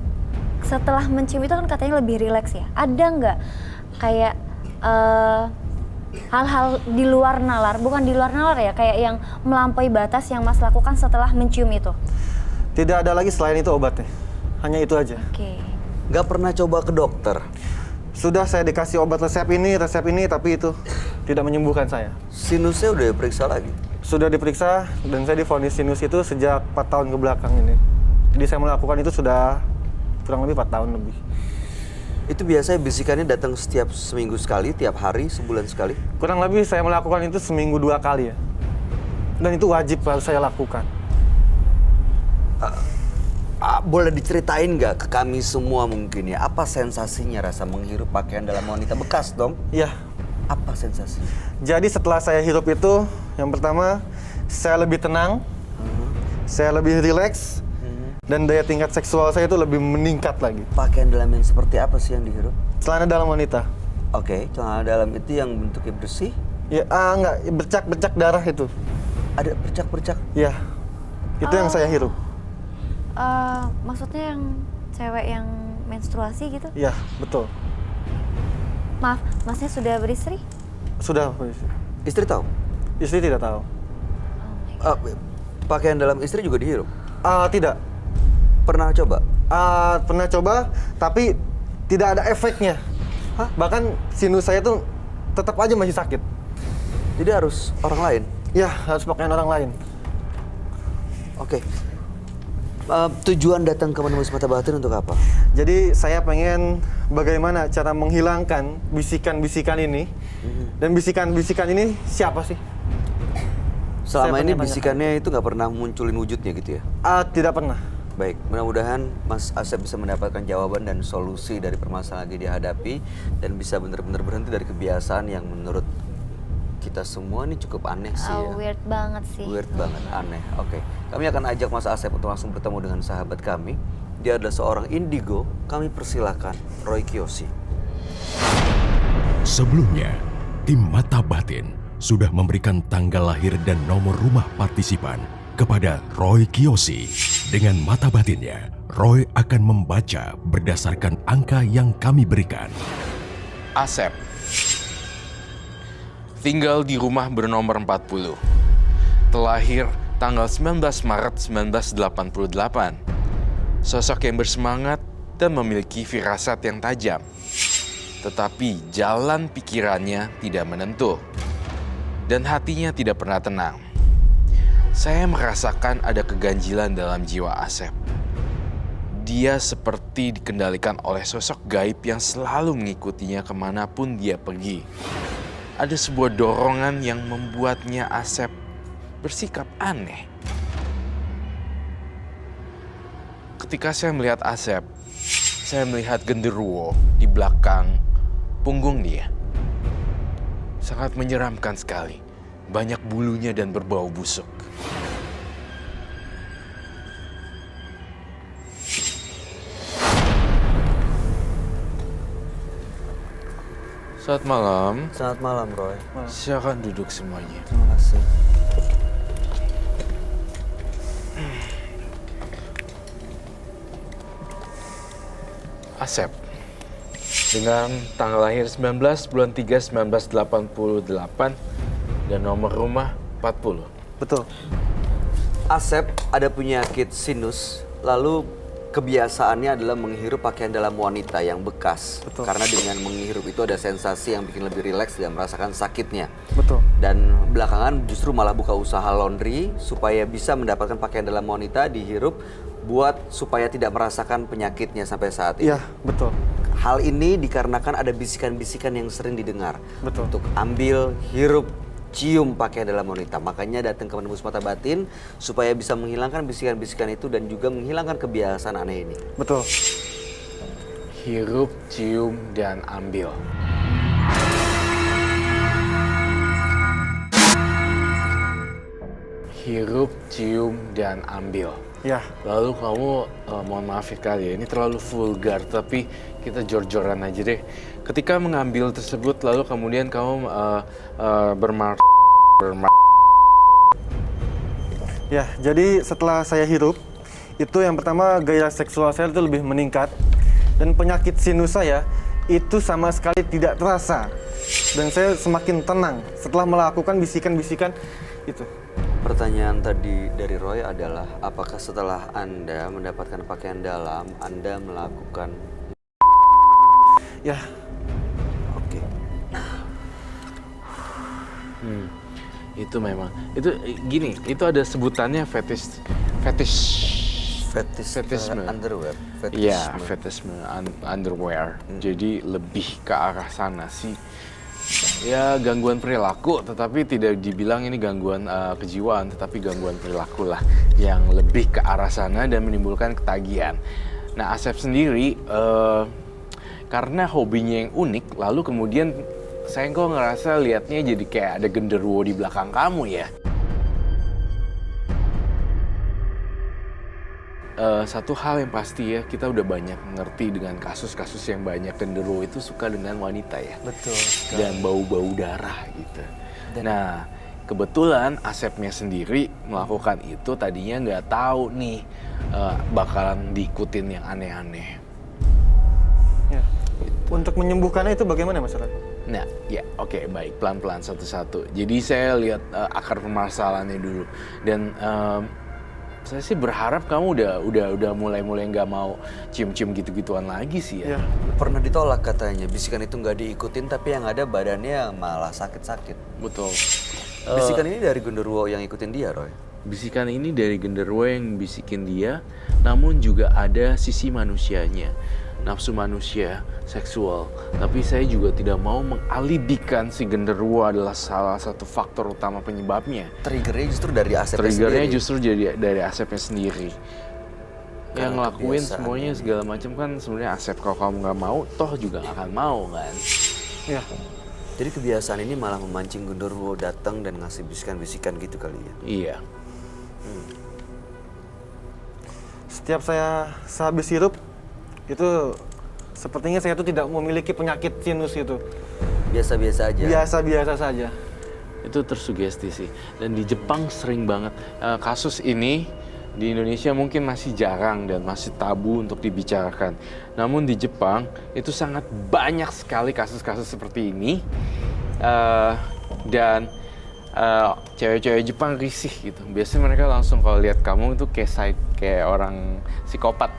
setelah mencium itu kan katanya lebih rileks ya. Ada nggak kayak hal-hal di luar nalar, bukan di luar nalar ya, kayak yang melampaui batas yang Mas lakukan setelah mencium itu? Tidak ada lagi selain itu obatnya. Hanya itu aja. Oke. Nggak pernah coba ke dokter? Sudah saya dikasih obat resep ini, tapi itu tidak menyembuhkan saya. Sinusnya udah diperiksa lagi? Sudah diperiksa dan saya divonis sinus itu sejak 4 tahun ke belakang ini. Jadi saya melakukan itu sudah kurang lebih 4 tahun lebih. Itu biasanya bisikannya datang setiap seminggu sekali, tiap hari, sebulan sekali? Kurang lebih saya melakukan itu seminggu 2 kali ya. Dan itu wajib harus saya lakukan. Boleh diceritain nggak ke kami semua mungkin ya, apa sensasinya rasa menghirup pakaian dalam wanita bekas dong? Iya. Apa sensasinya? Jadi setelah saya hirup itu, yang pertama saya lebih tenang, saya lebih rileks, dan daya tingkat seksual saya itu lebih meningkat lagi. Pakaian dalam yang seperti apa sih yang dihirup? Celana dalam wanita. Oke, celana dalam itu yang bentuknya bersih? Ya, enggak, bercak-bercak darah itu. Ada bercak-bercak? Ya, itu yang saya hirup. Maksudnya yang cewek yang menstruasi gitu? Ya, betul. Maaf, Masnya sudah beristri? Sudah, polisi. Istri tahu? Istri tidak tahu. Pakaian dalam istri juga dihirup? Tidak. Pernah coba? Pernah coba, tapi tidak ada efeknya. Hah? Bahkan sinus saya tuh tetap aja masih sakit. Jadi harus orang lain? Ya, harus pakaian orang lain. Oke. Tujuan datang ke Menemus Mata Batin untuk apa? Jadi saya pengen bagaimana cara menghilangkan bisikan-bisikan ini. Dan bisikan-bisikan ini siapa sih? Selama Saya ini pengen bisikannya itu nggak pernah munculin wujudnya gitu ya? Tidak pernah. Baik, mudah-mudahan Mas Asep bisa mendapatkan jawaban dan solusi dari permasalahan yang dihadapi dan bisa benar-benar berhenti dari kebiasaan yang menurut kita semua ini cukup aneh sih ya. Weird banget sih. Weird banget, aneh. Oke, kami akan ajak Mas Asep untuk langsung bertemu dengan sahabat kami. Dia adalah seorang indigo. Kami persilahkan Roy Kiyoshi. Sebelumnya, tim Mata Batin sudah memberikan tanggal lahir dan nomor rumah partisipan kepada Roy Kiyoshi. Dengan mata batinnya, Roy akan membaca berdasarkan angka yang kami berikan. Asep. Tinggal di rumah bernomor 40. Terlahir tanggal 19 Maret 1988. Sosok yang bersemangat dan memiliki firasat yang tajam. Tetapi jalan pikirannya tidak menentu. Dan hatinya tidak pernah tenang. Saya merasakan ada keganjilan dalam jiwa Asep. Dia seperti dikendalikan oleh sosok gaib yang selalu mengikutinya kemanapun dia pergi. Ada sebuah dorongan yang membuatnya Asep bersikap aneh. Ketika saya melihat Asep, saya melihat genderuwo di belakang punggung dia. Sangat menyeramkan sekali. Banyak bulunya dan berbau busuk. Selamat malam. Selamat malam, Roy. Silakan duduk semuanya. Terima kasih. Asep. Dengan tanggal lahir 19 bulan 3 1988 dan nomor rumah 40. Betul. Asep ada penyakit sinus, lalu kebiasaannya adalah menghirup pakaian dalam wanita yang bekas. Betul. Karena dengan menghirup itu ada sensasi yang bikin lebih rileks dan merasakan sakitnya. Betul. Dan belakangan justru malah buka usaha laundry supaya bisa mendapatkan pakaian dalam wanita dihirup buat supaya tidak merasakan penyakitnya sampai saat ini. Iya, betul. Hal ini dikarenakan ada bisikan-bisikan yang sering didengar. Betul. Untuk ambil, hirup, mencium pakaian dalam wanita. Makanya datang ke penembus mata batin supaya bisa menghilangkan bisikan-bisikan itu dan juga menghilangkan kebiasaan aneh ini. Betul. Hirup, cium, dan ambil. Hirup, cium, dan ambil. Ya, Lalu kamu, mohon maaf ya kali ya, ini terlalu vulgar, tapi kita jor-joran aja deh. Ketika mengambil tersebut, lalu kemudian kamu bermar... ya. Jadi setelah saya hirup, itu yang pertama gairah seksual saya itu lebih meningkat dan penyakit sinus saya itu sama sekali tidak terasa dan saya semakin tenang setelah melakukan bisikan-bisikan itu. Pertanyaan tadi dari Roy adalah, apakah setelah Anda mendapatkan pakaian dalam, Anda melakukan... Ya, Oke. Itu memang, itu gini, itu ada sebutannya fetish. Fetishisme. Underwear. Iya, Fetishisme. fetishisme underwear. Jadi lebih ke arah sana sih. Ya gangguan perilaku, tetapi tidak dibilang ini gangguan kejiwaan, tetapi gangguan perilaku lah yang lebih ke arah sana dan menimbulkan ketagihan. Nah, Asep sendiri karena hobinya yang unik, lalu kemudian saya kok ngerasa liatnya jadi kayak ada genderuwo di belakang kamu ya. Satu hal yang pasti ya, kita udah banyak ngerti dengan kasus-kasus yang banyak genderuwo itu suka dengan wanita ya. Betul. Dan bau-bau darah gitu. Nah, kebetulan Asepnya sendiri melakukan itu tadinya nggak tahu nih bakalan diikutin yang aneh-aneh. ya. Untuk menyembuhkannya itu bagaimana Mas Rat? Nah, ya oke, baik, pelan-pelan satu-satu. Jadi saya lihat akar permasalahannya dulu dan saya sih berharap kamu udah mulai nggak mau cium-cium gitu-gituan lagi sih ya. Ya, Pernah ditolak katanya, bisikan itu nggak diikutin tapi yang ada badannya malah sakit-sakit. Betul. Bisikan ini dari genderuwo yang ikutin dia, Roy. Bisikan ini dari genderuwo yang bisikin dia, namun juga ada sisi manusianya, nafsu manusia, seksual. Tapi saya juga tidak mau mengalibikan si genderuwo adalah salah satu faktor utama penyebabnya. Triggernya justru dari Asep Triggernya sendiri. justru jadi dari Asepnya sendiri. Yang Karena ngelakuin kebiasaan semuanya ini. segala macam kan sebenarnya Asep. Kalau kamu nggak mau, toh juga nggak akan mau kan. ya. Jadi kebiasaan ini malah memancing genderuwo datang dan ngasih bisikan-bisikan gitu kali ya. Iya. Setiap saya sehabis hirup itu sepertinya saya itu tidak memiliki penyakit sinus itu. Biasa-biasa aja. Biasa-biasa saja. Itu tersugesti sih. Dan di Jepang sering banget kasus ini di Indonesia mungkin masih jarang dan masih tabu untuk dibicarakan. Namun di Jepang itu sangat banyak sekali kasus-kasus seperti ini dan cewek-cewek Jepang risih gitu. Biasanya mereka langsung kalau lihat kamu itu kayak orang psikopat.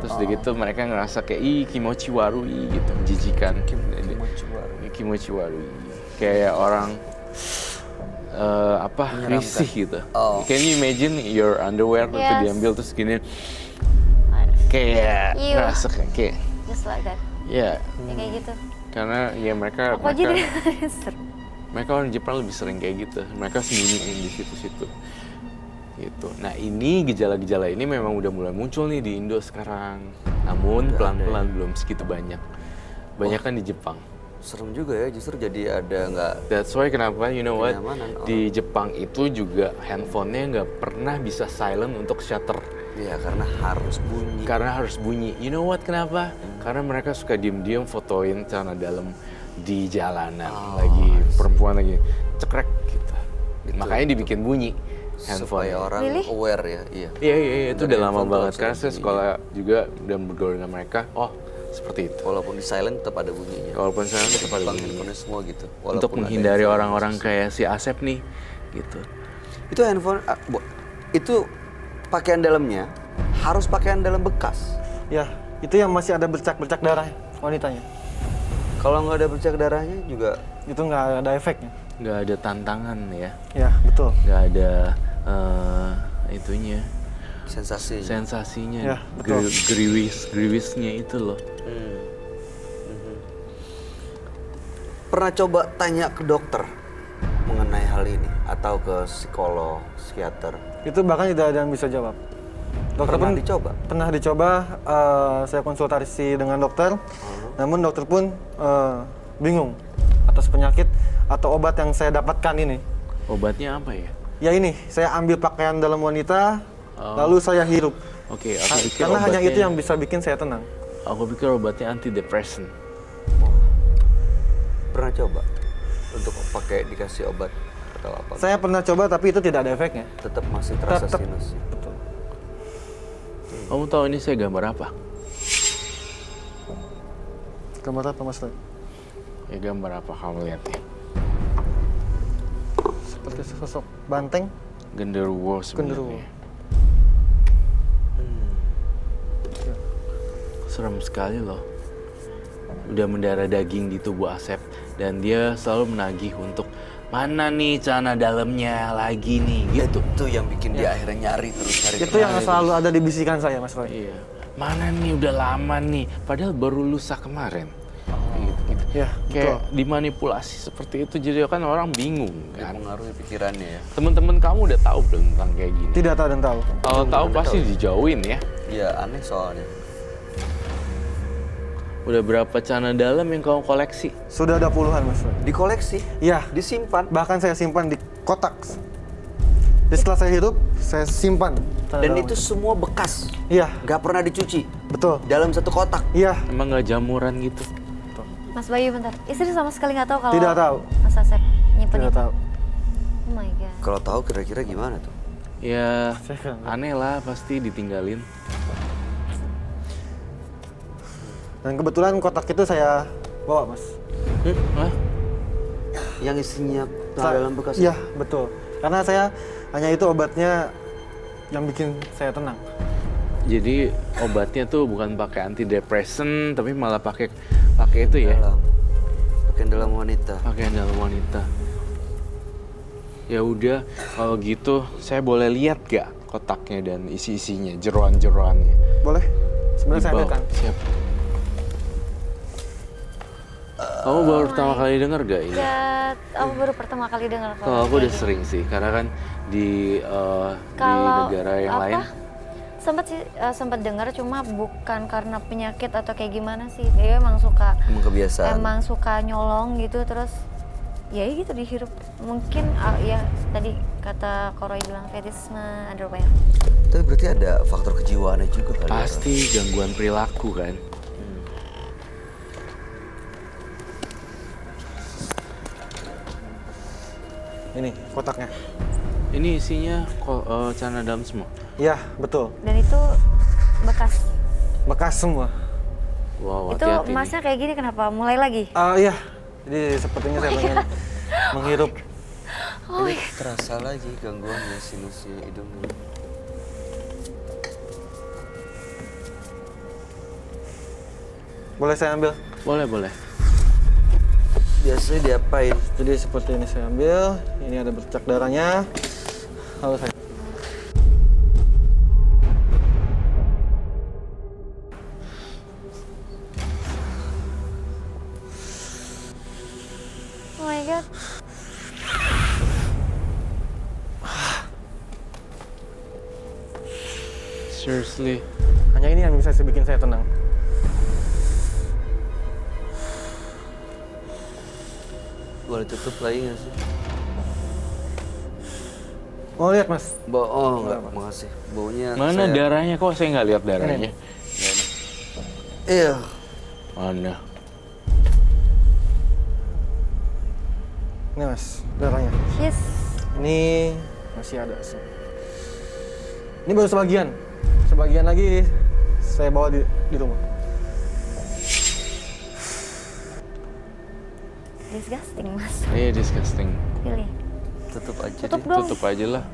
Terus udah gitu mereka ngerasa kayak kimochi warui gitu, jijikan. Kimochi warui. Kayak orang risih gitu. Oh. Can you imagine your underwear itu Yes. diambil terus gini kayak Ew. ngerasa kayak Just like that. ya Ya, kayak gitu. karena ya mereka Aku aja deh. Seru. mereka orang Jepang lebih sering kayak gitu. Mereka sembunyiin di situ-situ. Gitu. Nah, ini gejala-gejala ini memang udah mulai muncul nih di Indo sekarang. Namun pelan-pelan belum segitu banyak. Banyak kan di Jepang. Serem juga ya, justru jadi ada nggak... That's why kenapa, you know what, Kenyamanan di Jepang itu juga handphonenya nggak pernah bisa silent untuk shutter. Ya karena harus bunyi. Karena harus bunyi. You know what kenapa? Karena mereka suka diem-diem fotoin celana dalam di jalanan. Lagi perempuan lagi cekrek gitu. Makanya dibikin bunyi handphone. Supaya orang Really? aware ya. Iya. Iya, itu Dan udah lama handphone banget. tuh Karena harus saya bunyi. sekolah juga dan bergaul dengan mereka. Oh, seperti itu. Walaupun di silent tetap ada bunyinya. Walaupun saya Di tetap ada Jepang bunyinya. handphonenya semua gitu. Untuk Walaupun ada menghindari handphone orang-orang khusus. kayak si Asep nih, gitu. Itu handphone, itu pakaian dalamnya harus pakaian dalam bekas. Ya, itu yang masih ada bercak-bercak darah wanitanya. Kalau nggak ada bercak darahnya juga Itu nggak ada efeknya. Nggak ada tantangan ya, Ya, betul. nggak ada itunya, sensasi. sensasinya, Ya, betul. geriwisnya itu loh. Pernah coba tanya ke dokter mengenai hal ini atau ke psikolog, psikiater? Itu bahkan tidak ada yang bisa jawab. Dokter Pernah pun dicoba? Pernah dicoba, saya konsultasi dengan dokter, namun dokter pun bingung atas penyakit atau obat yang saya dapatkan ini. Obatnya apa ya? Ya ini, saya ambil pakaian dalam wanita, lalu saya hirup. Oke, aku pikir Karena hanya obatnya- itu yang bisa bikin saya tenang. Aku pikir obatnya antidepresan. Pernah coba untuk pakai dikasih obat atau apa? Saya pernah coba tapi itu tidak ada efeknya. Tetap masih terasa Tetap. sinus. Betul. Kamu tahu ini saya gambar apa? Gambar apa Mas Roy? Ya gambar apa kamu lihat ya? Seperti sosok banteng. Genderuwo Genderuwo. sebenarnya. Serem sekali loh. Udah mendarah daging di tubuh Asep dan dia selalu menagih untuk mana nih celana dalamnya lagi nih gitu. Itu yang bikin dia akhirnya nyari terus nyari. Itu yang selalu ada di bisikan saya Mas Roy. Iya. Mana nih udah lama nih. Padahal baru lusa kemarin. Gitu. Ya, Kayak betul. dimanipulasi seperti itu jadi kan orang bingung kan. Mengaruhi pikirannya ya. Teman-teman kamu udah tahu belum tentang kayak gini? Tidak tahu dan tahu. Kalau tahu pasti dijauhin ya. Iya aneh soalnya. Udah berapa celana dalam yang kamu koleksi? Sudah ada puluhan Mas Roy. Dikoleksi, Iya, disimpan. bahkan saya simpan di kotak. Jadi setelah saya hidup, saya simpan. celana Dan dalam itu semua bekas. Iya, Nggak pernah dicuci. betul. Dalam satu kotak. Iya, Emang nggak jamuran gitu? Mas Bayu bentar, istri sama sekali nggak tahu kalau Tidak tahu. Mas Asep nyimpen tidak itu. tahu. Oh my god. Kalau tahu kira-kira gimana tuh? Ya Saya nggak tahu. aneh lah pasti ditinggalin. Dan kebetulan kotak itu saya bawa Mas. Hah? Yang isinya dalam bekas. Iya, betul. Karena saya hanya itu obatnya yang bikin saya tenang. Jadi obatnya tuh bukan pakai antidepresan tapi malah pakai itu ya. Pakaian dalam wanita. Pakaian dalam wanita. Ya udah kalau gitu saya boleh lihat gak kotaknya dan isi-isinya, jeroan-jeroannya? Boleh? Sebenarnya saya Dibawa. ambilkan. Siap. Kamu baru pertama kali dengar gak ini? God, aku baru pertama kali dengar Kalau aku udah sering sih, karena kan di negara yang lain. Sempat sih sempat dengar cuma bukan karena penyakit atau kayak gimana sih. Dia emang suka Emang kebiasaan. emang suka nyolong gitu terus ya gitu dihirup. Mungkin ya tadi kata Koroy bilang fetisme ada apa ya? Tapi berarti ada faktor kejiwaannya juga kali ya? Pasti gangguan perilaku kan. Ini kotaknya. Ini isinya celana dalam semua. Iya, betul. Dan itu bekas. Bekas semua. Wow, Itu hati-hati nih. masnya kayak gini kenapa? Mulai lagi? Iya. Jadi sepertinya saya pengen menghirup. Ini terasa lagi gangguannya sinusnya hidungnya. Boleh saya ambil? Boleh, boleh. Biasanya diapain? Jadi seperti ini saya ambil. Ini ada bercak darahnya. Lalu saya Oh my god. Seriously. hanya ini yang bisa bikin saya tenang. Boleh tutup lagi nggak sih? Mau lihat Mas? Oh enggak, makasih. Baunya Mana saya- darahnya kok saya nggak lihat darahnya? Iya. Mana? Ini Mas, darahnya. Yes. Ini masih ada. Ini baru sebagian. Sebagian lagi saya bawa di rumah. Disgusting mas. Iya, disgusting. Pilih. Tutup aja Tutup deh. dong. Tutup aja lah.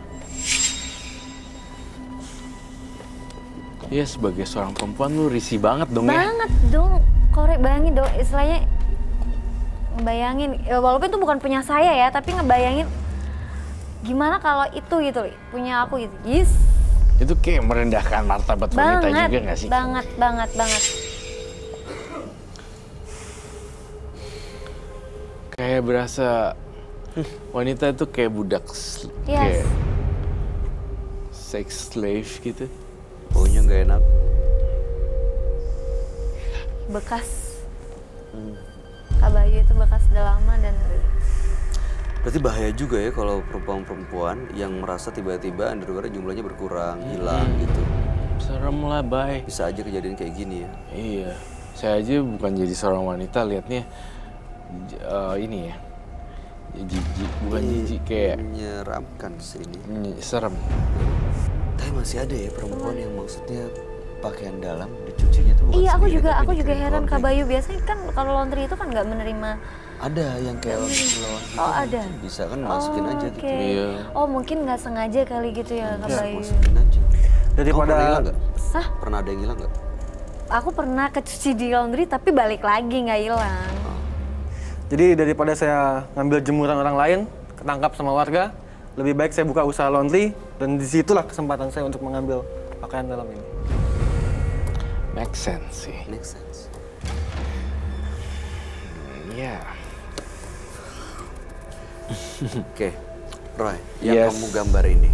Iya, sebagai seorang perempuan lu risih banget dong ya. Banget dong. Korek bayangin dong istilahnya ngebayangin ya, walaupun itu bukan punya saya ya tapi ngebayangin gimana kalau itu gitu punya aku gitu. Yes. Itu kayak merendahkan martabat wanita Banget. juga nggak sih? Banget banget banget. Kayak berasa Wanita itu kayak budak, Yes. kayak sex slave gitu. Baunya nggak enak. Bekas. Kak Bayu itu bekas udah lama dan Berarti bahaya juga ya kalau perempuan-perempuan yang merasa tiba-tiba underwear jumlahnya berkurang, hilang gitu. Serem lah, Bay. Bisa aja kejadian kayak gini ya. Iya, saya aja bukan jadi seorang wanita liatnya ini ya, jijik, bukan jijik kayak Menyeramkan sih ini. serem. Tapi masih ada ya perempuan yang maksudnya pakaian dalam dicucinya tuh bukan iya, aku sendiri, tapi juga dikirim heran Kak laundry. Bayu. Biasanya kan kalau laundry itu kan nggak menerima. Ada yang kayak laundry gitu Oh, kan, ada. bisa kan masukin aja gitu. Oke. Iya. Oh, mungkin nggak sengaja kali gitu ya Kak Bisa Bayu. masukin aja. Kamu Daripada pernah hilang nggak? Hah? Pernah ada yang hilang nggak? Aku pernah kecuci di laundry tapi balik lagi nggak hilang. Jadi daripada saya ngambil jemuran orang lain, ketangkap sama warga, lebih baik saya buka usaha laundry dan disitulah kesempatan saya untuk mengambil pakaian dalam ini. Make sense sih. Make sense. Iya. Oke, Roy, yang Yes. kamu gambar ini,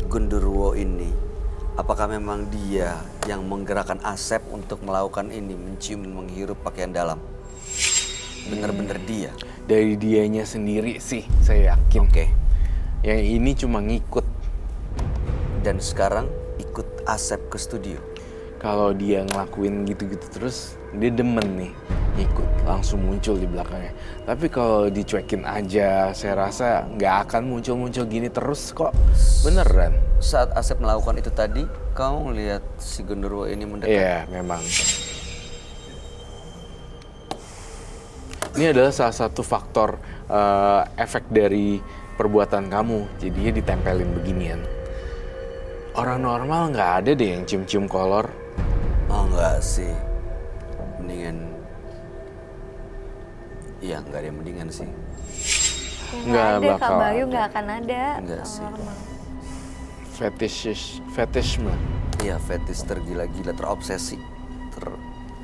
Gundurwo ini, apakah memang dia yang menggerakkan Asep untuk melakukan ini, mencium, menghirup pakaian dalam? Bener-bener dia? Dari dianya sendiri sih, saya yakin. Oke. Yang ini cuma ngikut. Dan sekarang ikut Asep ke studio. Kalau dia ngelakuin gitu-gitu terus, dia demen nih, ikut langsung muncul di belakangnya. Tapi kalau dicuekin aja, saya rasa nggak akan muncul-muncul gini terus kok. Beneran. Saat Asep melakukan itu tadi, kamu ngelihat si Gundurwo ini mendekat? Iya, memang. Ini adalah salah satu faktor efek dari perbuatan kamu. Jadinya ditempelin beginian. Orang normal nggak ada deh yang cium-cium kolor. Oh enggak sih, mendingan. Iya enggak ada yang mendingan sih. Ya, Nggak nggak ada Kak bakal Bayu, ada. nggak akan ada. Nggak Kalau sih. normal. Fetishisme. Iya, fetis tergila-gila, terobsesi,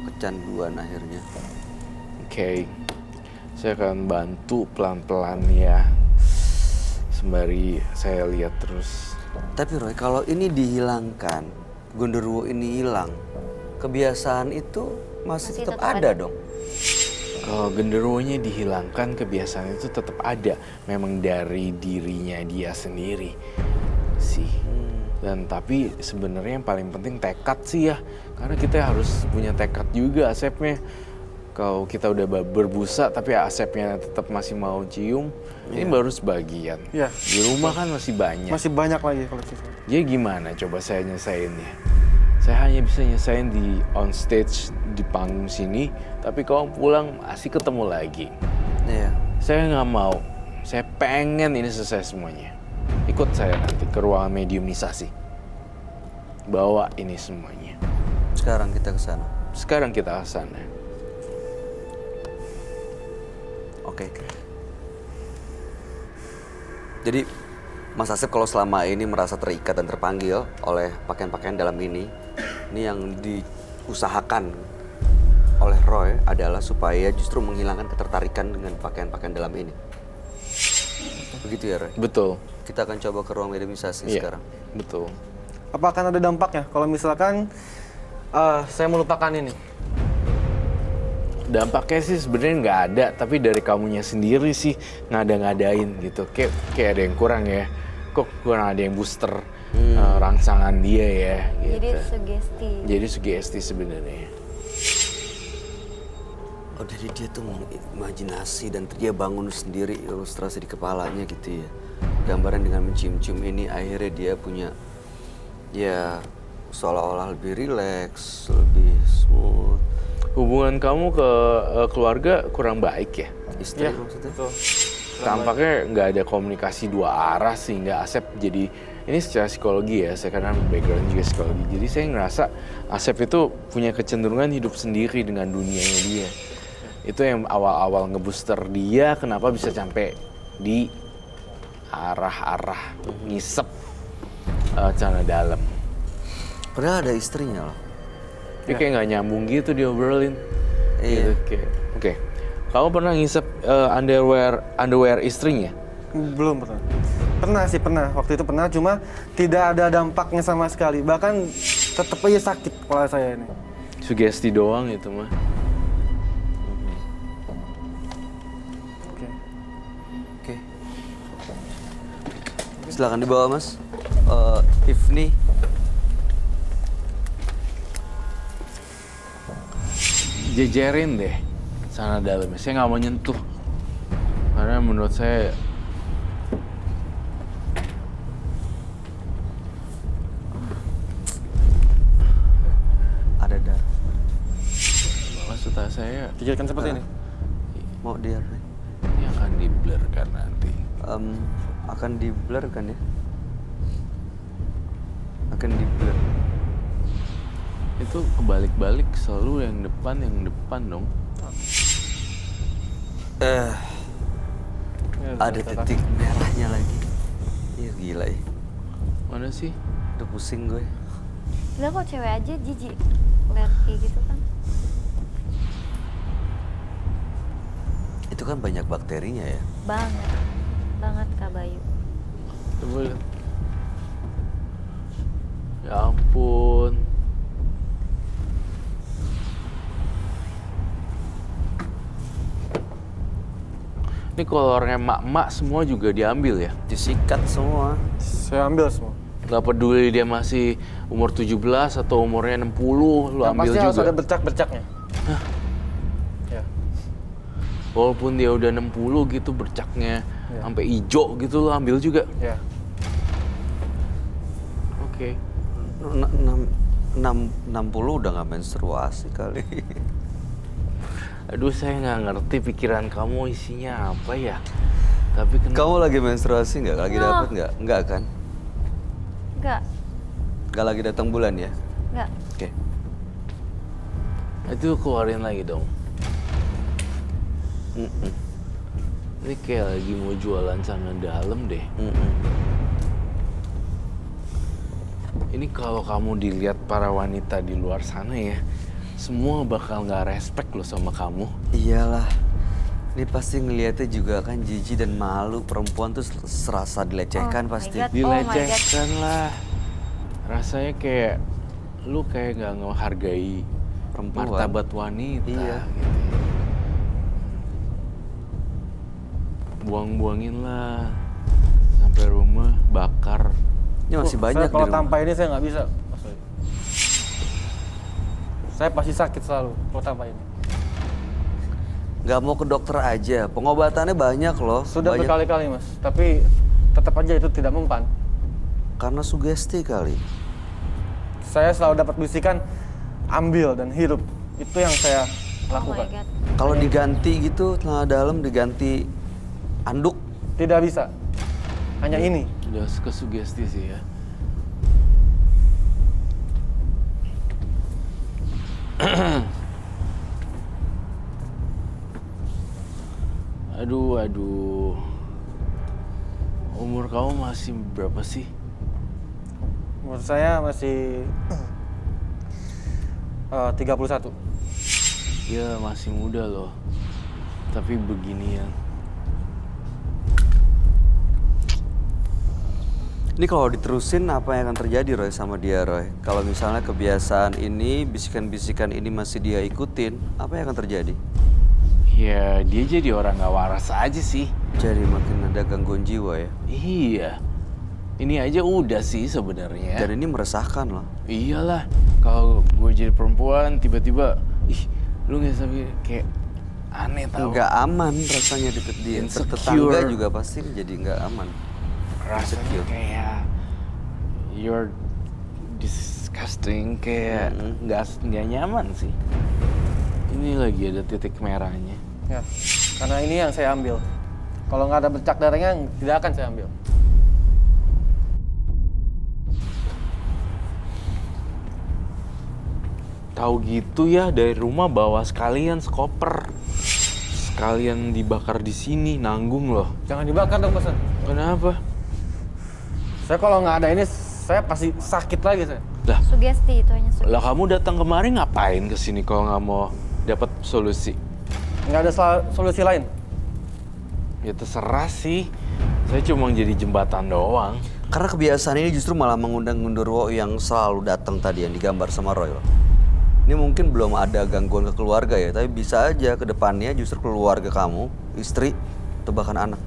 kecanduan akhirnya. Oke, saya akan bantu pelan-pelan ya. Sembari saya lihat terus. Tapi Roy, kalau ini dihilangkan, Gundurwo ini hilang, kebiasaan itu masih tetap ada dong. Kalau genderuwonya dihilangkan, kebiasaan itu tetap ada. Memang dari dirinya dia sendiri sih. Dan tapi sebenarnya yang paling penting tekad sih ya. Karena kita harus punya tekad juga Asepnya. Kalau kita udah berbusa tapi Asepnya tetap masih mau cium, ini baru sebagian. Iya. Di rumah kan masih banyak. Masih banyak lagi kalau gitu. Jadi gimana coba saya nyesainnya? Saya hanya bisa nyesain di on stage di panggung sini, tapi kalau pulang masih ketemu lagi. Iya. Saya nggak mau, saya pengen ini selesai semuanya. Ikut saya nanti ke ruangan mediumisasi. Bawa ini semuanya. Sekarang kita ke sana. Sekarang kita ke sana. Oke. Jadi Mas Asep kalau selama ini merasa terikat dan terpanggil oleh pakaian-pakaian dalam ini yang diusahakan oleh Roy adalah supaya justru menghilangkan ketertarikan dengan pakaian-pakaian dalam ini. Begitu ya Roy? Betul. Kita akan coba ke ruang mediumisasi Iya, sekarang. betul. Apa akan ada dampaknya kalau misalkan saya melupakan ini? Dampaknya sih sebenarnya nggak ada, tapi dari kamunya sendiri sih ngada-ngadain gitu. Kayak ada yang kurang ya. Kok kurang ada yang booster rangsangan dia ya. Jadi Gitu. sugesti. Jadi sugesti sebenarnya. Oh, jadi dia tuh mengimajinasi dan dia bangun sendiri ilustrasi di kepalanya gitu ya. Gambaran dengan mencium-cium ini akhirnya dia punya ya seolah-olah lebih rileks, lebih smooth. Hubungan kamu ke keluarga kurang baik ya? Istri Iya, maksudnya? betul. Tampaknya nggak ada komunikasi dua arah sehingga Asep jadi, ini secara psikologi ya, saya kan background juga psikologi. Jadi saya ngerasa Asep itu punya kecenderungan hidup sendiri dengan dunianya dia. Itu yang awal-awal ngebooster dia, kenapa bisa sampai di arah-arah ngisep celana dalam. Padahal ada istrinya loh. Dia kayak nggak nyambung gitu diobrolin. Iya. Gitu, kayak, oke. Kamu pernah ngisep underwear istrinya? Belum pernah. Pernah sih, pernah. Waktu itu pernah, cuma tidak ada dampaknya sama sekali. Bahkan tetap aja sakit kepala saya ini. Sugesti doang itu mah. Oke. Oke. Silakan dibawa, Mas. Ifni. Jejerin deh sana dalamnya. Saya nggak mau nyentuh. Karena menurut saya Ada darah. maksud saya Pikirkan seperti ini. Mau dia ini akan di-blur kan nanti. akan di blur kan ya? Akan di blur. Itu kebalik-balik selalu yang depan dong. Ya, Ada titik merahnya lagi. Iya gila ya. Mana sih? Udah pusing gue. Udah kok cewek aja jijik lihat kayak gitu kan. Itu kan banyak bakterinya ya. Banget Kak Bayu. Coba lihat. Ya ampun. Ini kolornya emak-emak semua juga diambil ya? Disikat semua. Saya ambil semua. Gak peduli dia masih umur 17 atau umurnya 60, lu Yang ambil pasti harus juga. ada bercak-bercaknya. Ya. Walaupun dia udah 60 gitu bercaknya Ya. sampai hijau gitu lu ambil juga. Ya. Oke. 60 udah nggak menstruasi kali. Aduh saya nggak ngerti pikiran kamu isinya apa ya. Tapi kenapa? Kamu lagi menstruasi nggak? Lagi dapet nggak? Nggak kan? Enggak, Nggak lagi datang bulan ya? enggak. Oke. Itu keluarin lagi dong. Mm-mm. Ini kayak lagi mau jualan celana dalam deh. Mm-mm. Ini kalau kamu dilihat para wanita di luar sana ya, semua bakal nggak respect loh sama kamu. Iyalah. Ini pasti ngeliatnya juga kan jijik dan malu. Perempuan tuh serasa dilecehkan Oh my pasti. God. Dilecehkan lah. Rasanya kayak lu kayak nggak menghargai Perempuan. martabat wanita. Iya. Gitu. Buang-buangin lah sampai rumah bakar. Ini masih banyak Saya kalau di rumah. tanpa ini saya nggak bisa. Mas Bayu. Saya pasti sakit selalu kalau tanpa ini. Nggak mau ke dokter aja. Pengobatannya banyak loh. Sudah Banyak. berkali-kali mas, tapi tetap aja itu tidak mempan. Karena sugesti kali. Saya selalu dapat bisikan, ambil dan hirup. Itu yang saya Oh my lakukan. God. Kalau diganti gitu, celana dalam diganti anduk. Tidak bisa. Hanya ini. Udah kesugesti sih ya. Aduh. Umur kamu masih berapa sih? Menurut saya masih 31. Ya masih muda loh. Tapi beginian. Ini kalau diterusin apa yang akan terjadi Roy sama dia Roy? Kalau misalnya kebiasaan ini, bisikan-bisikan ini masih dia ikutin, apa yang akan terjadi? Ya dia jadi orang gak waras aja sih. Jadi makin ada gangguan jiwa ya. Iya. Ini aja udah sih sebenarnya. Dan ini meresahkan loh. Iyalah, kalau gue jadi perempuan tiba-tiba, lu nggak sampai kayak aneh tau. Nggak aman rasanya deket dia. Insecure. Tetangga juga pasti jadi nggak aman. Rasanya Insecure. kayak you're disgusting, kayak nggak nyaman sih. Ini lagi ada titik merahnya. Ya, karena ini yang saya ambil. Kalau nggak ada bercak darahnya, tidak akan saya ambil. Tahu gitu ya, dari rumah bawa sekalian skoper. Sekalian dibakar di sini, nanggung loh. Jangan dibakar dong, Mas. Kenapa? Saya kalau nggak ada ini, saya pasti sakit lagi saya. Lah, Sugesti itu hanya sugesti. lah kamu datang kemari ngapain ke sini kalau nggak mau dapat solusi? Nggak ada solusi lain? Ya terserah sih. Saya cuma jadi jembatan doang. Karena kebiasaan ini justru malah mengundang Gundurwo yang selalu datang tadi yang digambar sama Roy loh. Ini mungkin belum ada gangguan ke keluarga ya, tapi bisa aja ke depannya justru keluarga kamu, istri, atau bahkan anak.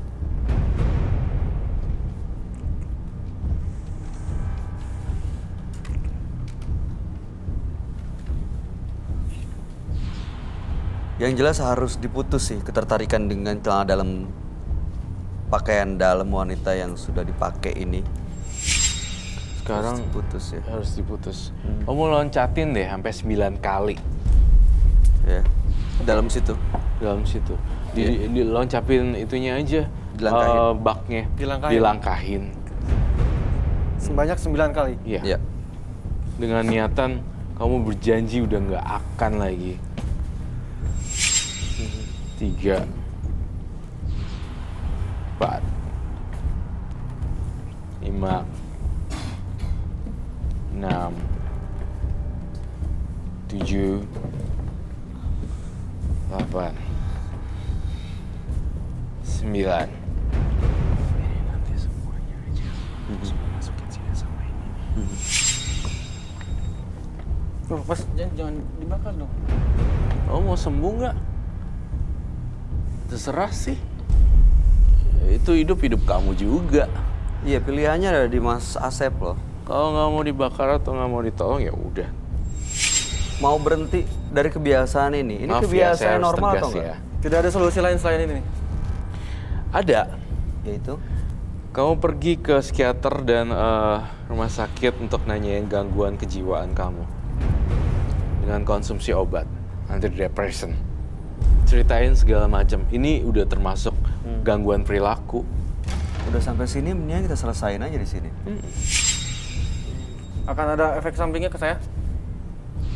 Yang jelas harus diputus sih ketertarikan dengan celana dalam, pakaian dalam wanita yang sudah dipakai ini. Sekarang Harus diputus ya. harus diputus. Kamu loncatin deh sampai 9 kali Ya, dalam situ. dalam situ. Diloncapin itunya aja. Dilangkahin. Baknya. Dilangkahin. Dilangkahin. Sebanyak 9 kali. Iya. Ya. Dengan niatan kamu berjanji udah nggak akan lagi. 3, 4, 5, 6, 7, 8, 9. Ini nanti semuanya aja. Masukin sini sama ini. Tuh, Mas, jangan dibakar dong. Kamu mau sembuh nggak? Terserah sih. Itu hidup kamu juga. Iya, pilihannya ada di Mas Asep loh. Kalau nggak mau dibakar atau nggak mau ditolong ya udah. Mau berhenti dari kebiasaan ini. Ini Maaf ya, saya kebiasaan harus normal tegas atau enggak? ya. Tidak ada solusi lain selain ini nih. Ada. Yaitu Kamu pergi ke psikiater dan rumah sakit untuk nanyain gangguan kejiwaan kamu. Dengan konsumsi obat antidepresan. Ceritain segala macam. Ini udah termasuk gangguan perilaku. udah sampai sini, mendingan kita selesain aja di sini. Akan ada efek sampingnya ke saya?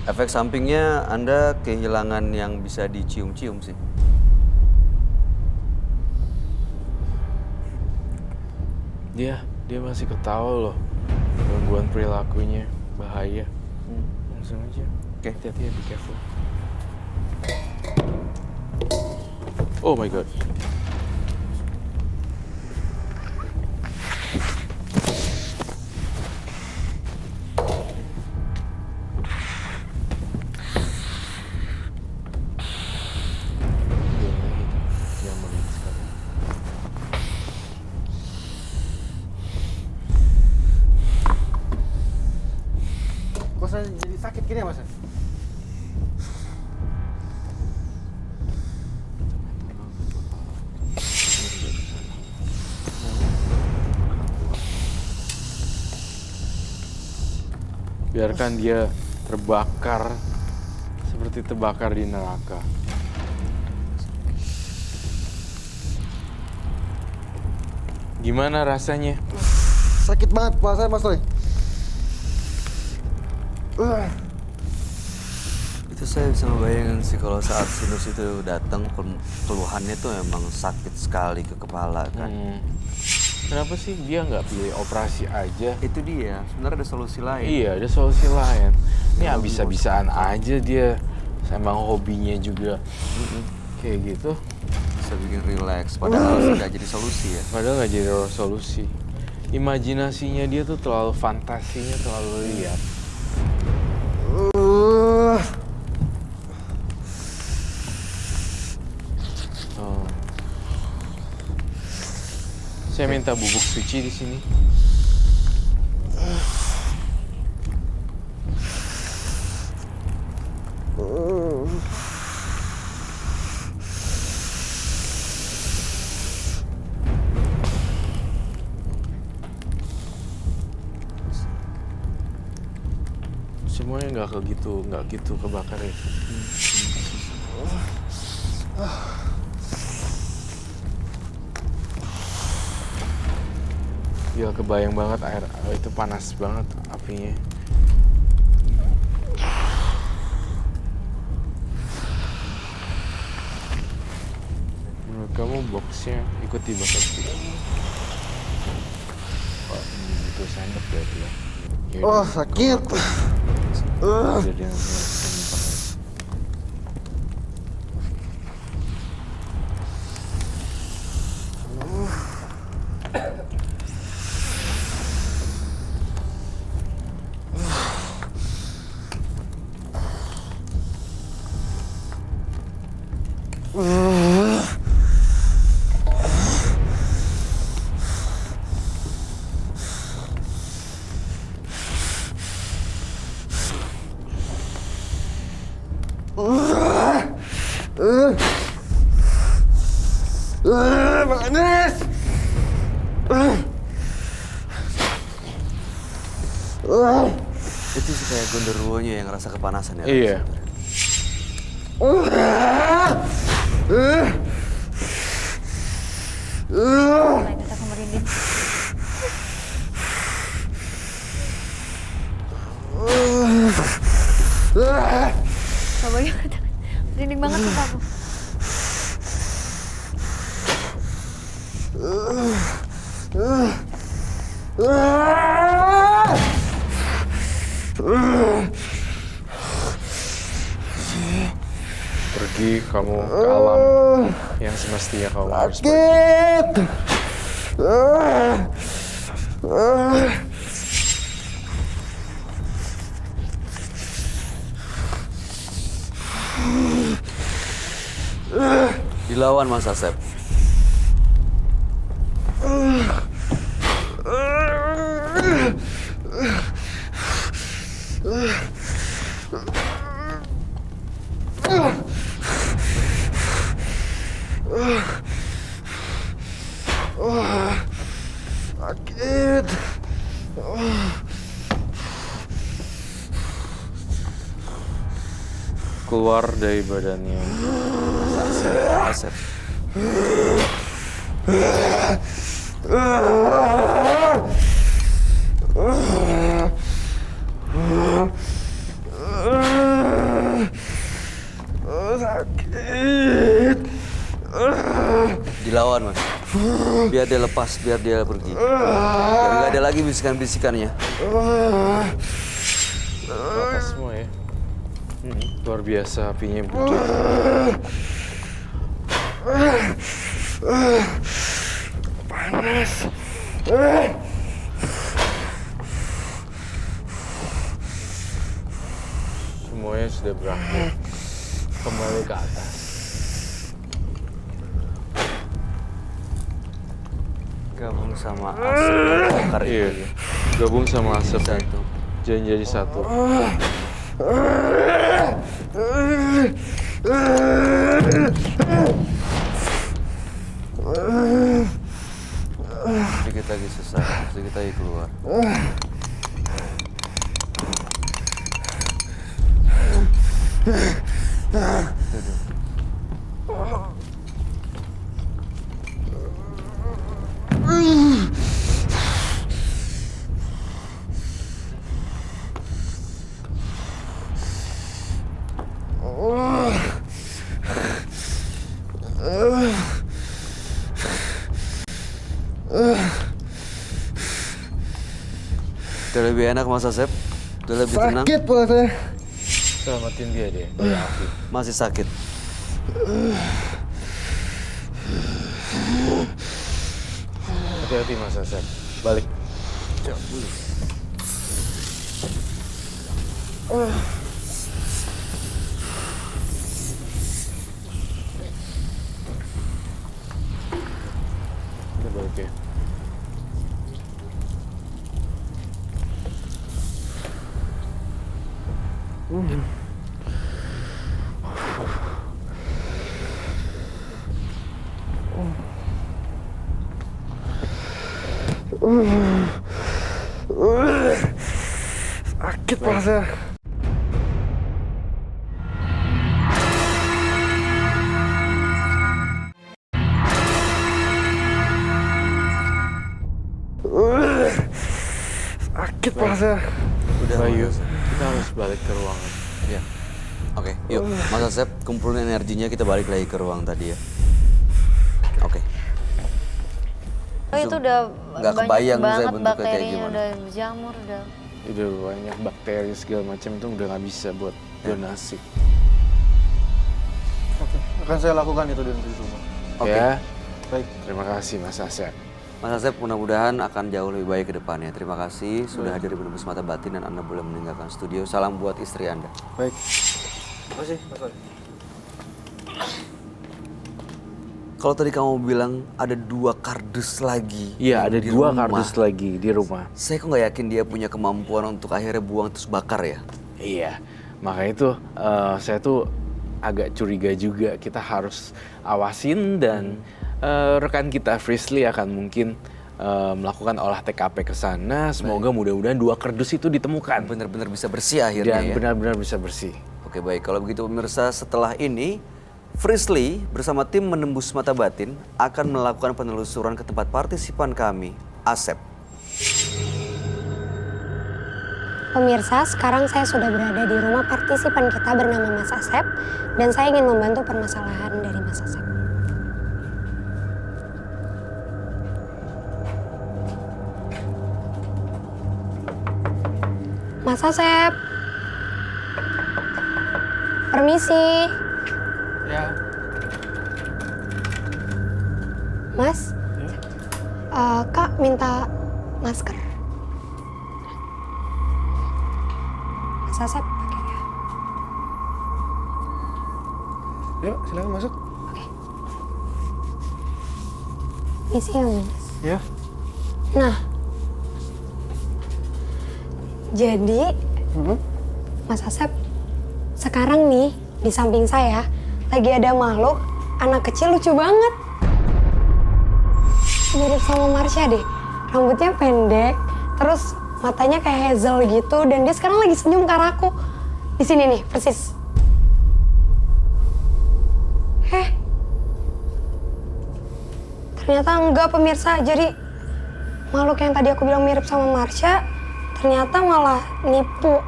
Efek sampingnya Anda kehilangan yang bisa dicium-cium sih. Dia masih ketawa loh. Gangguan perilakunya bahaya. Langsung aja. Oke. Hati-hati ya, be careful. Oh my god. Kok saya jadi sakit gini ya, Mas? Biarkan dia terbakar seperti terbakar di neraka. Gimana rasanya? Sakit banget kepala saya, Mas Roy. Itu saya bisa ngebayangin sih kalau saat sinus itu datang, keluhannya tuh emang sakit sekali ke kepala kan. Kenapa sih dia nggak pilih operasi aja? Itu dia, sebenarnya ada solusi lain. Iya, ada solusi lain. Ini habis-habisan aja dia. Emang hobinya juga kayak gitu. Bisa bikin relax, padahal nggak jadi solusi ya. Padahal nggak jadi solusi. Imajinasinya dia tuh terlalu fantasinya terlalu liar. Oh. Saya minta bubuk suci di sini. Semuanya nggak gitu kebakar ya. Ya kebayang banget air itu panas banget apinya. Menurut kamu boxnya ikut dibakar tidak? Oh, itu sendok berarti ya. Yaudah. Oh, sakit. Jadi nanti saya numpang ya. Panas. Itu sih kayak gondoruonya yang ngerasa kepanasan ya. Iya. Mulai kita ke merinding. Coba ya, merinding banget sumpah aku. Pergi kamu ke alam yang semestinya kamu harus pergi. Sakit. Dilawan Mas Asep. Sakit. Keluar dari badannya. Asep. Sakit. Dilawan Mas. Biar dia lepas, biar dia pergi. Biar nggak ada lagi bisikan-bisikannya. Lepas semua ya. Luar biasa apinya begitu. Panas. Semuanya sudah berakhir. Kembali ke atas. Gabung sama Asep bakar Iya. itu. Gabung sama asap Satu. jadi satu. Sedikit lagi selesai, sedikit lagi keluar. Udah lebih enak Mas Asep? Udah lebih tenang? Sakit pula saya. Selamatin dia deh dari api. Masih sakit? Hati-hati Mas Asep. Balik. Udah balik ya. Sakit pula saya. Sakit pula saya. Udah Bayu, Mas Asep. kita harus balik ke ruangan. Ya. Oke, yuk Mas Asep kumpulin energinya kita balik lagi ke ruang tadi ya. Oke. Oh, itu udah Nggak banyak kebayang saya banget bentuknya kayak bakterinya, gimana. udah berjamur, udah. Udah banyak bakteri segala macam itu udah nggak bisa buat donasi. Oke, akan saya lakukan itu di rumah. Oke. Ya, Baik. terima kasih Mas Asep. Mas Asep mudah-mudahan akan jauh lebih baik ke depannya. Terima kasih sudah hadir di Menembus Mata Batin dan Anda boleh meninggalkan studio. Salam buat istri Anda. Baik. Terima kasih, Mas Wali. Kalau tadi kamu bilang ada 2 kardus lagi. Iya, yang ada di 2 rumah. kardus lagi di rumah. Saya kok nggak yakin dia punya kemampuan untuk akhirnya buang terus bakar ya. Iya, makanya itu saya tuh agak curiga juga. Kita harus awasin dan rekan kita Frisley akan mungkin melakukan olah TKP ke sana. Semoga mudah-mudahan 2 kardus itu ditemukan. Benar-benar bisa bersih akhirnya Dan ya. benar-benar bisa bersih. Oke baik, kalau begitu pemirsa, setelah ini Frisley bersama tim Menembus Mata Batin akan melakukan penelusuran ke tempat partisipan kami, Asep. Pemirsa, sekarang saya sudah berada di rumah partisipan kita bernama Mas Asep dan saya ingin membantu permasalahan dari Mas Asep. Mas Asep. Permisi. Ya. Mas. Kak minta masker. Mas Asep pakai ya. Yuk, silakan masuk. Isi ya, Mas. Ya. Nah. Jadi, Mas Asep, sekarang nih di samping saya lagi ada makhluk anak kecil lucu banget. Mirip sama Marsha deh. Rambutnya pendek, terus matanya kayak Hazel gitu dan dia sekarang lagi senyum ke arahku. Di sini nih, persis. Ternyata enggak pemirsa. Jadi makhluk yang tadi aku bilang mirip sama Marsha ternyata malah nipu.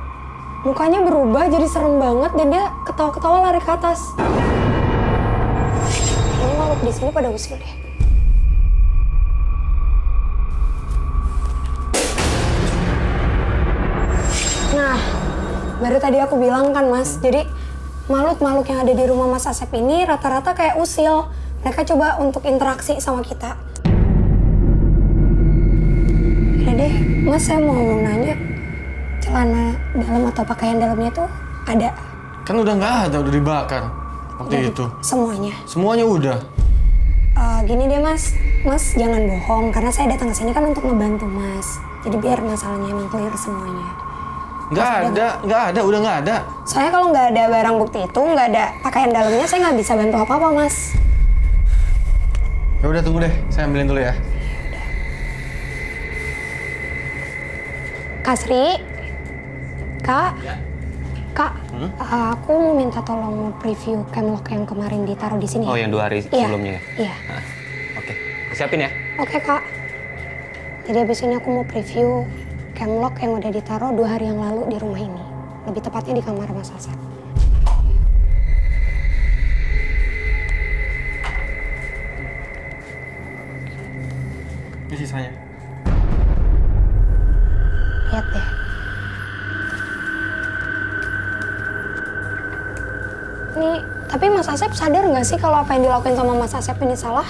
Mukanya berubah jadi serem banget dan dia ketawa-ketawa lari ke atas. Ini makhluk di sini pada usil deh. Nah, baru tadi aku bilang kan Mas, jadi makhluk-makhluk yang ada di rumah Mas Asep ini rata-rata kayak usil. Mereka coba untuk interaksi sama kita. Udah deh, Mas saya mau nanya, celana dalam atau pakaian dalamnya tuh ada? Kan udah nggak ada, udah dibakar waktu itu. Semuanya? Semuanya udah. Gini deh Mas, Mas jangan bohong karena saya datang ke sini kan untuk ngebantu Mas. Jadi biar masalahnya emang clear semuanya. Nggak ada, udah nggak ada. Soalnya kalau nggak ada barang bukti itu, nggak ada pakaian dalamnya, saya nggak bisa bantu apa-apa Mas. Ya udah tunggu deh, saya ambilin dulu ya. Kak Sri, Kak, Kak, aku mau minta tolong preview camlock yang kemarin ditaruh di sini. Oh, yang 2 hari sebelumnya ya? Iya. Oke, siapin ya. Oke Kak. Jadi abis ini aku mau preview camlock yang udah ditaruh 2 hari yang lalu di rumah ini. Lebih tepatnya di kamar Mas Asep. Ini sisanya. Lihat deh. Ini, tapi Mas Asep sadar nggak sih kalau apa yang dilakuin sama Mas Asep ini salah?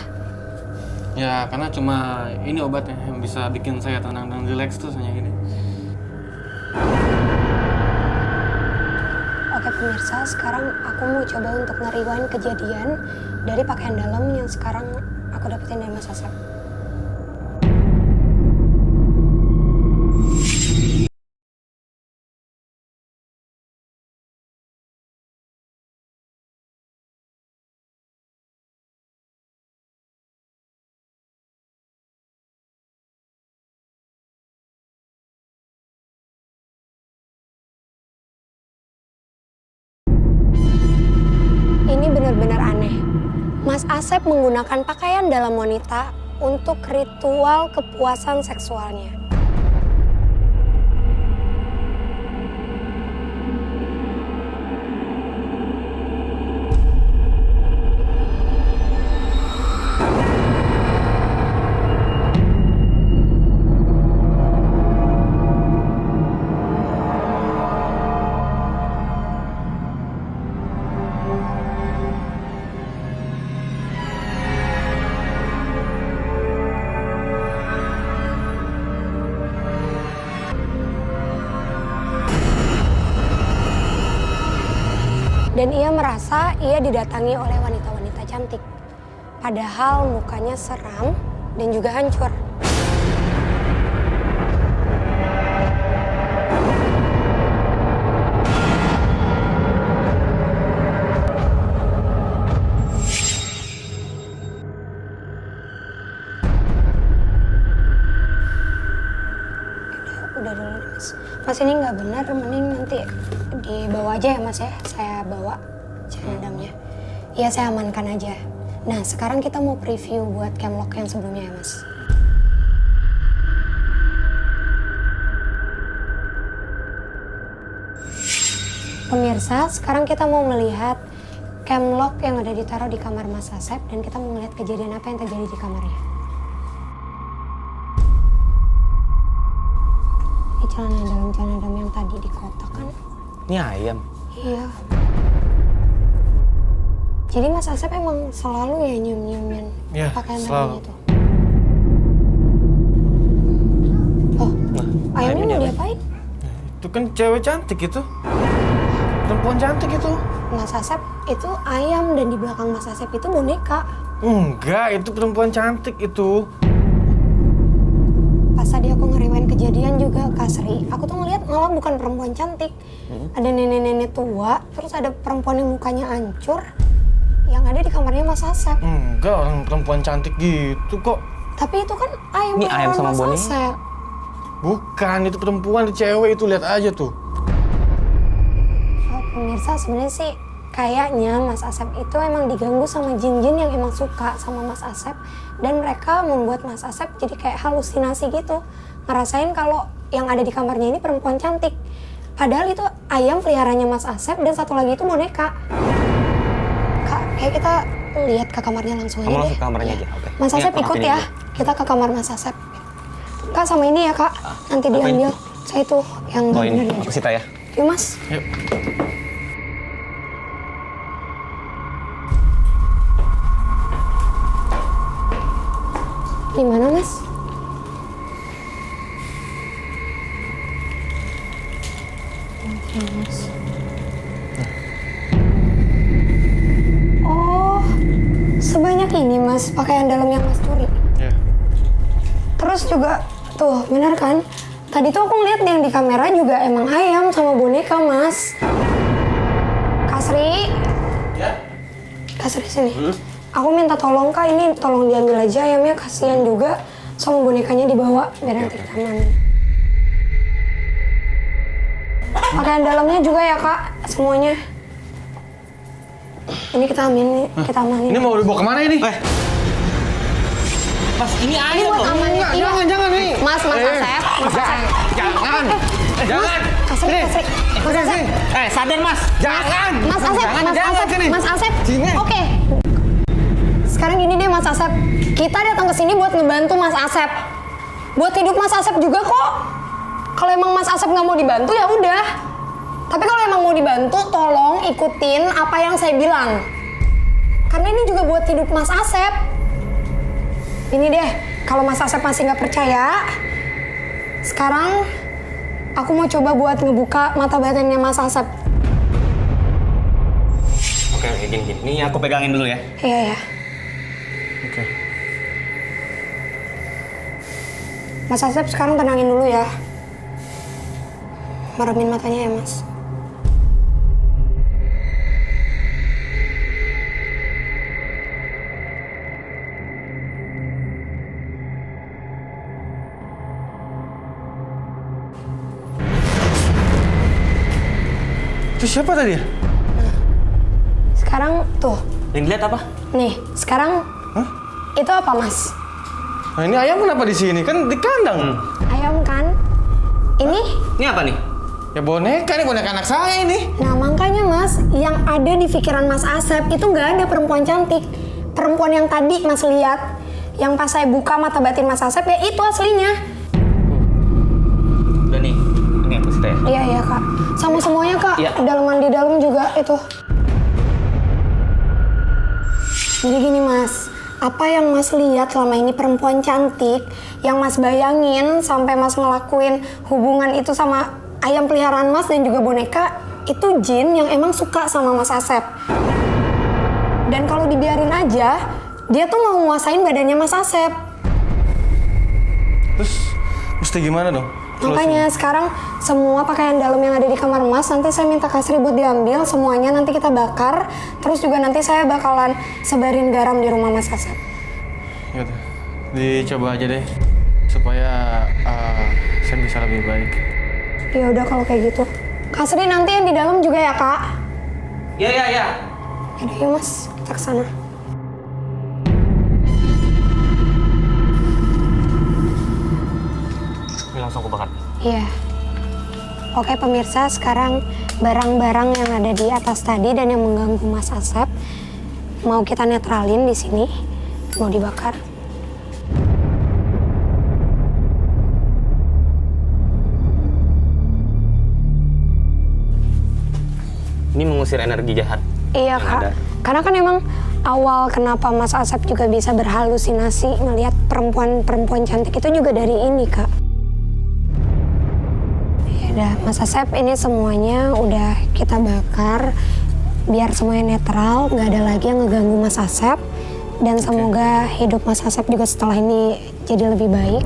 Ya, karena cuma ini obatnya yang bisa bikin saya tenang dan rileks tuh hanya ini. Oke pemirsa, sekarang aku mau coba untuk nge-rewind kejadian dari pakaian dalam yang sekarang aku dapetin dari Mas Asep. Ini benar-benar aneh. Mas Asep menggunakan pakaian dalam wanita untuk ritual kepuasan seksualnya. Dan ia merasa ia didatangi oleh wanita-wanita cantik. Padahal mukanya seram dan juga hancur. Mas ini nggak benar, mending nanti dibawa aja ya Mas ya. Saya bawa Cenendamnya. Iya saya amankan aja. Nah sekarang kita mau preview buat camlock yang sebelumnya ya Mas. Pemirsa, sekarang kita mau melihat camlock yang udah ditaruh di kamar Mas Asep dan kita mau melihat kejadian apa yang terjadi di kamarnya. Ini celana dalam yang tadi di kotak kan? Ini ayam. Iya. Jadi Mas Asep emang selalu ya nyium-nyiumin Iya, pakaian selalu. dalamnya tuh? Oh, ayamnya mau diapain? Itu kan cewek cantik itu. Perempuan cantik itu. Mas Asep itu ayam dan di belakang Mas Asep itu boneka. Enggak, itu perempuan cantik itu. Pas tadi aku ngeriwain kejadian juga Kak Sri, aku tuh ngeliat malah bukan perempuan cantik. Ada nenek-nenek tua, terus ada perempuan yang mukanya hancur yang ada di kamarnya Mas Asep. Enggak, orang perempuan cantik gitu kok. Tapi itu kan ayam Ini ayam sama Mas boneka? Asep. Bukan, itu perempuan, itu cewek itu, lihat aja tuh. Pemirsa sebenarnya sih kayaknya Mas Asep itu emang diganggu sama jin-jin yang emang suka sama Mas Asep dan mereka membuat Mas Asep jadi kayak halusinasi gitu, ngerasain kalau yang ada di kamarnya ini perempuan cantik. Padahal itu ayam peliharanya Mas Asep dan satu lagi itu boneka. Kak, kayak kita lihat ke kamarnya langsung aja Kamu deh. langsung ke kamarnya aja, oke. Mas Ini Asep aku ikut rapiin ya, dulu. kita ke kamar Mas Asep. Kak sama ini ya Kak, nanti diambil. Saya itu yang Oh ini, bener-bener. aku sita ya. Yuk Mas. Yuk. Di mana Mas? Oke Mas. Oh, sebanyak ini Mas pakaian dalam yang Mas curi. Ya. Terus juga tuh benar kan? Tadi tuh aku ngeliat yang di kamera juga emang ayam sama boneka Mas. Kak Sri. Ya. Kak Sri sini. Aku minta tolong Kak, ini tolong diambil aja ayamnya, kasihan juga sama bonekanya dibawa biar nanti kita aman. Pakaian dalamnya juga ya Kak, semuanya. Ini kita amanin, kita amanin. Ini mau dibawa kemana ini? Mas, ini Ini ayam buat loh. amanin. Enggak, Iya. jangan nih. Mas Asep, Mas Asep. Jangan. Jangan. Kak Sri, Kak Sri. Mas Asep. Sadar Mas. Jangan. Mas Asep, Mas Asep, sini. Mas Asep. Sini. Oke. Sekarang gini deh Mas Asep, kita datang ke sini buat ngebantu Mas Asep. Buat hidup Mas Asep juga kok. Kalau emang Mas Asep nggak mau dibantu ya udah. Tapi kalau emang mau dibantu, tolong ikutin apa yang saya bilang. Karena ini juga buat hidup Mas Asep. Ini deh, kalau Mas Asep masih nggak percaya, sekarang aku mau coba buat ngebuka mata batinnya Mas Asep. Oke, gini. Ini aku pegangin dulu ya. Iya ya. Oke. Mas Asep sekarang tenangin dulu ya. Meremin matanya ya Mas. Itu siapa tadi ya? Sekarang tuh, Yang dilihat apa? nih, sekarang itu apa Mas? Nah, ini ayam kenapa di sini? Kan di kandang. Ayam kan? Ini? Ini apa nih? Ya boneka, ini boneka anak saya ini. Nah makanya Mas, yang ada di pikiran Mas Asep itu nggak ada perempuan cantik. Perempuan yang tadi Mas lihat, yang pas saya buka mata batin Mas Asep ya itu aslinya. Udah nih. Ini aku sita ya. Iya iya Kak, sama semuanya Kak. Iya. Dalaman di dalam juga itu. Jadi gini Mas, apa yang Mas lihat selama ini perempuan cantik yang Mas bayangin sampai Mas ngelakuin hubungan itu sama ayam peliharaan Mas dan juga boneka, itu jin yang emang suka sama Mas Asep. Dan kalau dibiarin aja, dia tuh mau nguasain badannya Mas Asep. Terus mesti gimana dong? Makanya sekarang semua pakaian dalam yang ada di kamar Mas nanti saya minta Kak Sri buat diambil semuanya, nanti kita bakar. Terus juga nanti saya bakalan sebarin garam di rumah Mas Asep. Gitu. Dicoba aja deh supaya saya bisa lebih baik. Ya udah kalau kayak gitu. Kak Sri nanti yang di dalam juga ya, Kak? Ya. Yaudah yuk Mas, kita kesana. Ini langsung aku bakar. Iya. Oke pemirsa, sekarang barang-barang yang ada di atas tadi dan yang mengganggu Mas Asep mau kita netralin di sini, mau dibakar. Ini mengusir energi jahat. Iya yang Kak, ada. karena kan emang awal kenapa Mas Asep juga bisa berhalusinasi ngelihat perempuan-perempuan cantik itu juga dari ini Kak. Ya udah, Mas Asep ini semuanya udah kita bakar biar semuanya netral, nggak ada lagi yang ngeganggu Mas Asep. Dan semoga hidup Mas Asep juga setelah ini jadi lebih baik.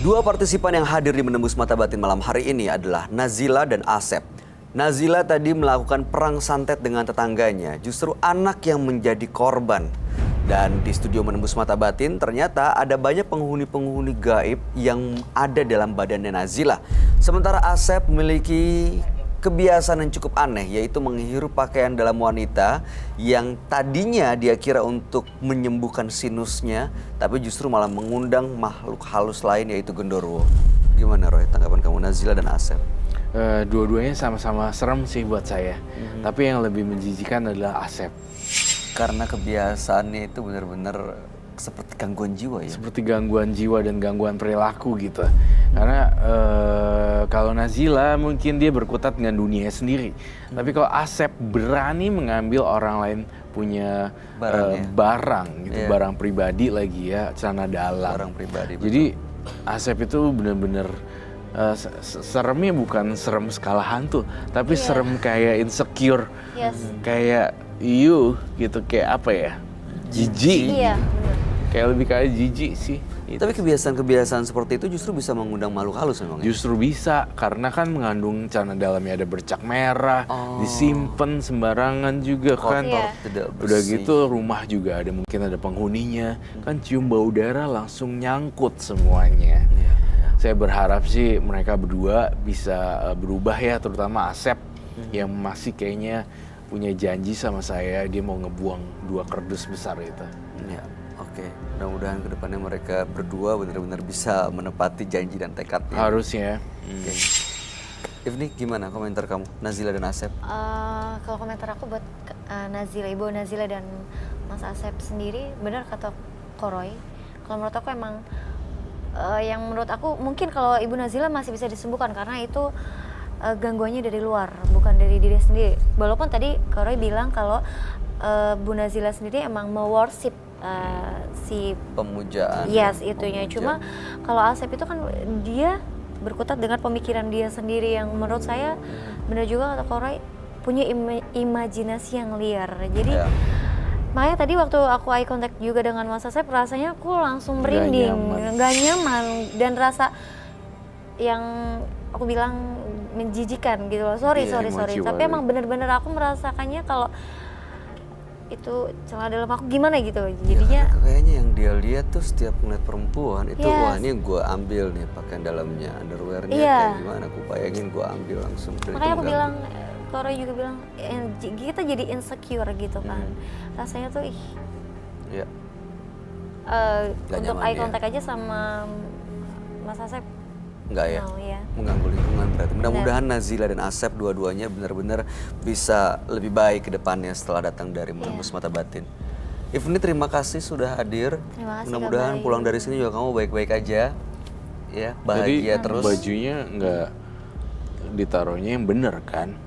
Dua partisipan yang hadir di Menembus Mata Batin malam hari ini adalah Nazila dan Asep. Nazila tadi melakukan perang santet dengan tetangganya, justru anak yang menjadi korban. Dan di studio Menembus Mata Batin ternyata ada banyak penghuni-penghuni gaib yang ada dalam badannya Nazila. Sementara Asep memiliki kebiasaan yang cukup aneh, yaitu menghirup pakaian dalam wanita yang tadinya dia kira untuk menyembuhkan sinusnya, tapi justru malah mengundang makhluk halus lain yaitu genderuwo. Gimana Roy, tanggapan kamu Nazila dan Asep? Dua-duanya sama-sama serem sih buat saya. Tapi yang lebih menjijikan adalah Asep. Karena kebiasaannya itu benar-benar seperti gangguan jiwa ya? Seperti gangguan jiwa dan gangguan perilaku gitu. Karena kalau Nazila mungkin dia berkutat dengan dunia sendiri. Tapi kalau Asep berani mengambil orang lain punya barang gitu, Yeah. barang pribadi lagi ya, celana dalam. Barang pribadi, betul. Jadi Asep itu benar-benar seremnya bukan serem skala hantu, tapi serem kayak insecure. Yes. Kayak gitu, kayak apa ya? Jijik. Iya, bener. Kayak lebih kayak jijik sih. Tapi kebiasaan-kebiasaan seperti itu justru bisa mengundang makhluk halus memang ya? Justru bisa, karena kan mengandung celana dalamnya ada bercak merah, disimpan sembarangan juga kan. Iya. Tidak Udah bersih. gitu rumah juga ada, mungkin ada penghuninya, kan cium bau udara langsung nyangkut semuanya. Iya. Saya berharap sih mereka berdua bisa berubah ya, terutama Asep yang masih kayaknya punya janji sama saya, dia mau ngebuang 2 kardus besar itu. Ya, oke. Mudah-mudahan kedepannya mereka berdua benar-benar bisa menepati janji dan tekadnya. Harusnya. Oke. Ifni, gimana komentar kamu, Nazila dan Asep? Kalau komentar aku buat Nazila, Ibu Nazila dan Mas Asep sendiri, benar kata Koroy. Kalau menurut aku emang yang menurut aku mungkin kalau Ibu Nazila masih bisa disembuhkan karena itu gangguannya dari luar, bukan dari diri sendiri. Walaupun tadi Koroy bilang kalau Bu Nazila sendiri emang me-worship si Pemujaan. yes itunya. Cuma kalau Asep itu kan dia berkutat dengan pemikiran dia sendiri yang menurut saya benar juga kata Koroy punya imajinasi yang liar. Jadi Ya. makanya tadi waktu aku eye contact juga dengan Mas Asep rasanya aku langsung merinding, nggak nyaman dan rasa yang aku bilang menjijikan gitu loh. Sorry. Iya, Tapi emosi emang bener-bener aku merasakannya kalau itu celana dalam aku gimana gitu. Jadinya Ya, kayaknya yang dia lihat tuh setiap ngeliat perempuan itu, Yes. wah ini gue ambil nih pakaian dalamnya, underwearnya Iya. kayak gimana, aku bayangin gue ambil langsung. Dan itu makanya aku mengganggu. bilang, Koro juga bilang kita jadi insecure gitu kan. Rasanya tuh Ya. Nggak untuk nyaman eye ya. contact aja sama Mas Asep. Enggak ya? No, ya. Mengganggu lingkungan berarti. Mudah-mudahan Nazila dan Asep dua-duanya benar-benar bisa lebih baik ke depannya setelah datang dari Menembus Mata Batin. Ifni, terima kasih sudah hadir. Terima kasih, Mudah-mudahan Kak Bayu. pulang dari sini juga kamu baik-baik aja. Ya, bahagia Jadi terus. bajunya nggak ditaruhnya yang bener kan?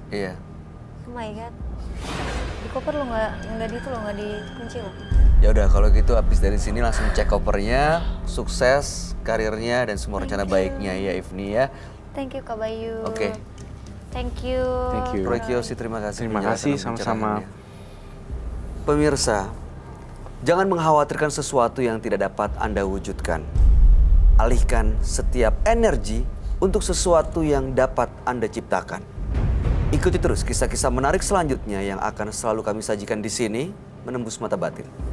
Iya. Oh my god. Di koper lo nggak di itu lo nggak dikunci lo. Ya udah kalau gitu habis dari sini langsung cek kopernya, sukses karirnya dan semua rencana baiknya ya Ifni ya. Thank you Kak Bayu. Oke. Thank you. Thank you. Roy Kiyoshi, terima kasih. Terima kasih, penjelasan sama-sama. pencerahannya. Pemirsa, jangan mengkhawatirkan sesuatu yang tidak dapat Anda wujudkan. Alihkan setiap energi untuk sesuatu yang dapat Anda ciptakan. Ikuti terus kisah-kisah menarik selanjutnya yang akan selalu kami sajikan di sini, Menembus Mata Batin.